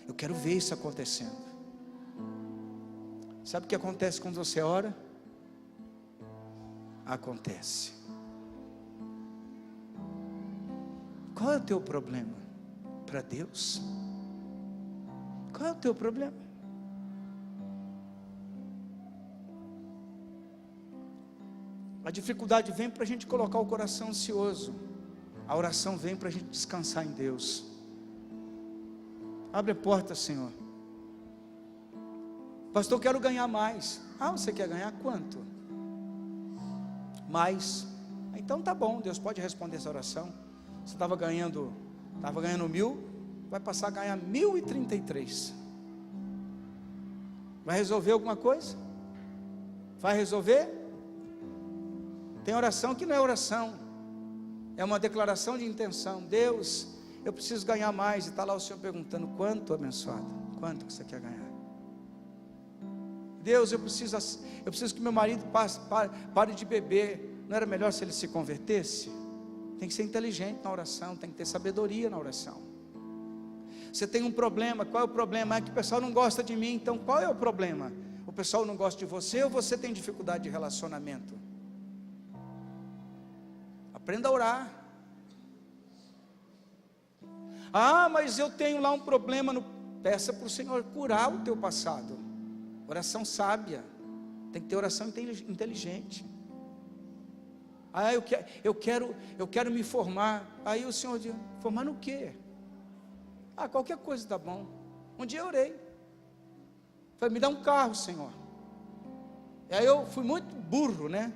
Eu quero ver isso acontecendo. Sabe o que acontece quando você ora? Acontece. Qual é o teu problema para Deus? Qual é o teu problema? A dificuldade vem para a gente colocar o coração ansioso. A oração vem para a gente descansar em Deus. Abre a porta, Senhor. Pastor, eu quero ganhar mais. Ah, você quer ganhar quanto? Mais. Então tá bom, Deus pode responder essa oração. Você estava ganhando 1.000, vai passar a ganhar 1.033. Vai resolver alguma coisa? Vai resolver? Tem oração que não é oração, é uma declaração de intenção. Deus, eu preciso ganhar mais. E está lá o Senhor perguntando: quanto, abençoado? Quanto que você quer ganhar? Deus, eu preciso que meu marido pare de beber. Não era melhor se ele se convertesse? Tem que ser inteligente na oração, tem que ter sabedoria na oração. Você tem um problema, qual é o problema? É que o pessoal não gosta de mim. Então qual é o problema? O pessoal não gosta de você, ou você tem dificuldade de relacionamento? Aprenda a orar. Ah, mas eu tenho lá um problema. Peça para o Senhor curar o teu passado. Oração sábia. Tem que ter oração inteligente. Ah, eu quero me formar. Aí o Senhor diz: formar no quê? Ah, qualquer coisa está bom. Um dia eu orei. Falei: me dá um carro, Senhor. E aí eu fui muito burro, né?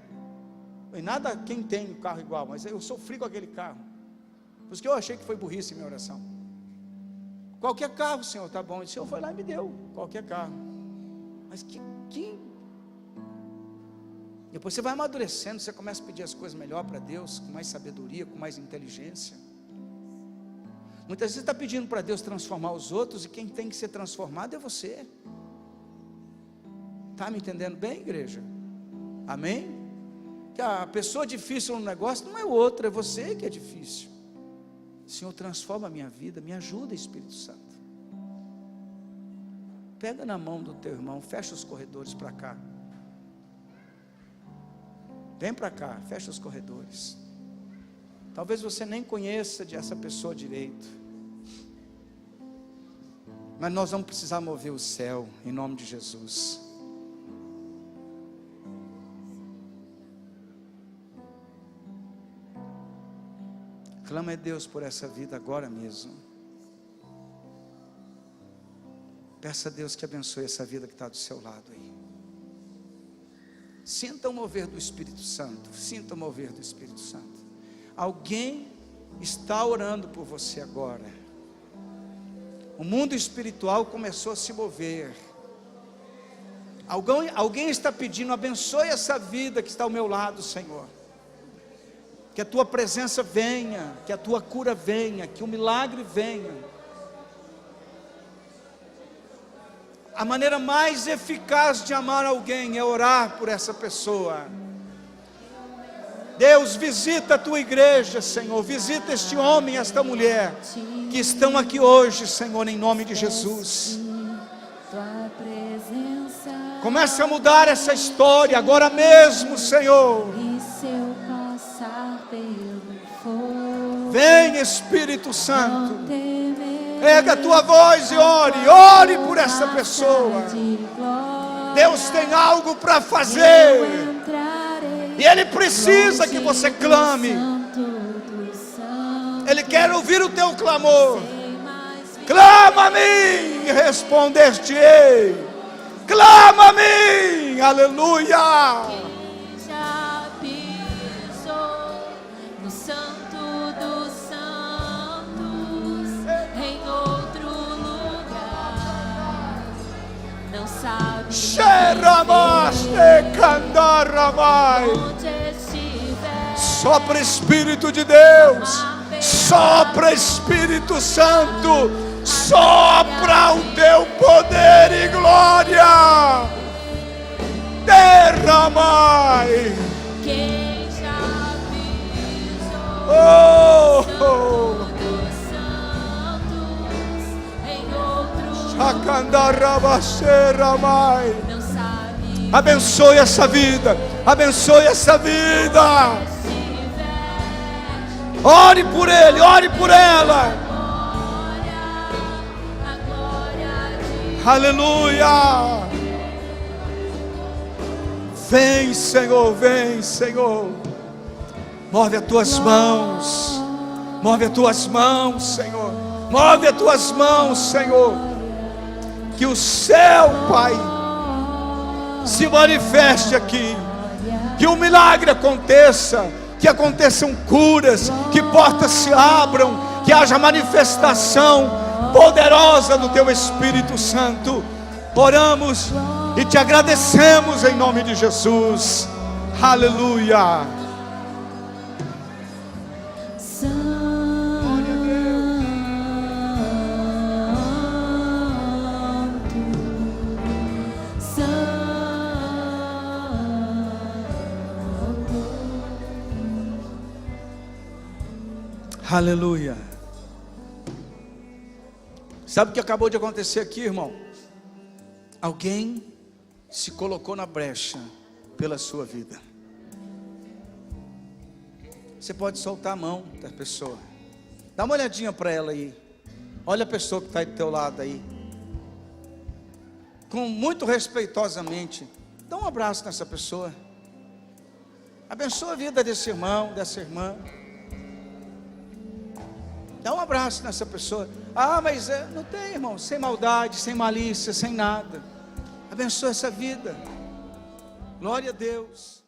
E nada quem tem um carro igual, mas eu sofri com aquele carro. Por isso que eu achei que foi burrice minha oração. Qualquer carro, Senhor, está bom. E o Senhor foi lá e me deu qualquer carro. Mas que depois você vai amadurecendo, você começa a pedir as coisas melhor para Deus, com mais sabedoria, com mais inteligência. Muitas vezes está pedindo para Deus transformar os outros, e quem tem que ser transformado é você. Está me entendendo bem, igreja? Amém? Que a pessoa difícil no negócio não é o outro, é você que é difícil. Senhor, transforma a minha vida, me ajuda, Espírito Santo. Pega na mão do teu irmão, fecha os corredores para cá. Vem para cá, fecha os corredores. Talvez você nem conheça essa pessoa direito, mas nós vamos precisar mover o céu, em nome de Jesus. Clama a Deus por essa vida agora mesmo. Peça a Deus que abençoe essa vida que está do seu lado aí. Sinta o mover do Espírito Santo. Sinta o mover do Espírito Santo. Alguém está orando por você agora. O mundo espiritual começou a se mover. Alguém está pedindo: abençoe essa vida que está ao meu lado, Senhor. Que a tua presença venha, que a tua cura venha, que o milagre venha. A maneira mais eficaz de amar alguém é orar por essa pessoa. Deus, visita a tua igreja, Senhor. Visita este homem, esta mulher que estão aqui hoje, Senhor, em nome de Jesus. Comece a mudar essa história agora mesmo, Senhor. Vem, Espírito Santo. Erga a tua voz e ore. Ore por essa pessoa. Deus tem algo para fazer. E Ele precisa que você clame. Ele quer ouvir o teu clamor. Clama a mim e responder-te-ei. Clama a mim, aleluia. Quem já pisou no Santo dos Santos, em outro lugar, não sabe onde estiver. Sopra Espírito de Deus, sopra Espírito Santo, sopra o teu poder e glória. Derramai. Quem já pisou dos santos, em outro Chacandarabasseramai. não sabe Abençoe essa vida, abençoe essa vida. Ore por ele, ore por ela. Aleluia. Vem, Senhor, vem, Senhor. Move as tuas mãos. Move as tuas mãos, Senhor. Move as tuas mãos, Senhor. Que o céu, Pai, se manifeste aqui. Que um milagre aconteça. Que aconteçam curas. Que portas se abram. Que haja manifestação poderosa do teu Espírito Santo. Oramos e te agradecemos em nome de Jesus. Aleluia. Aleluia. Sabe o que acabou de acontecer aqui, irmão? Alguém se colocou na brecha pela sua vida. Você pode soltar a mão da pessoa. Dá uma olhadinha para ela aí. Olha a pessoa que está do teu lado aí. Com muito respeitosamente, dá um abraço nessa pessoa. Abençoa a vida desse irmão, dessa irmã. Dá um abraço nessa pessoa. Ah, mas não tem, irmão. Sem maldade, sem malícia, sem nada. Abençoa essa vida. Glória a Deus.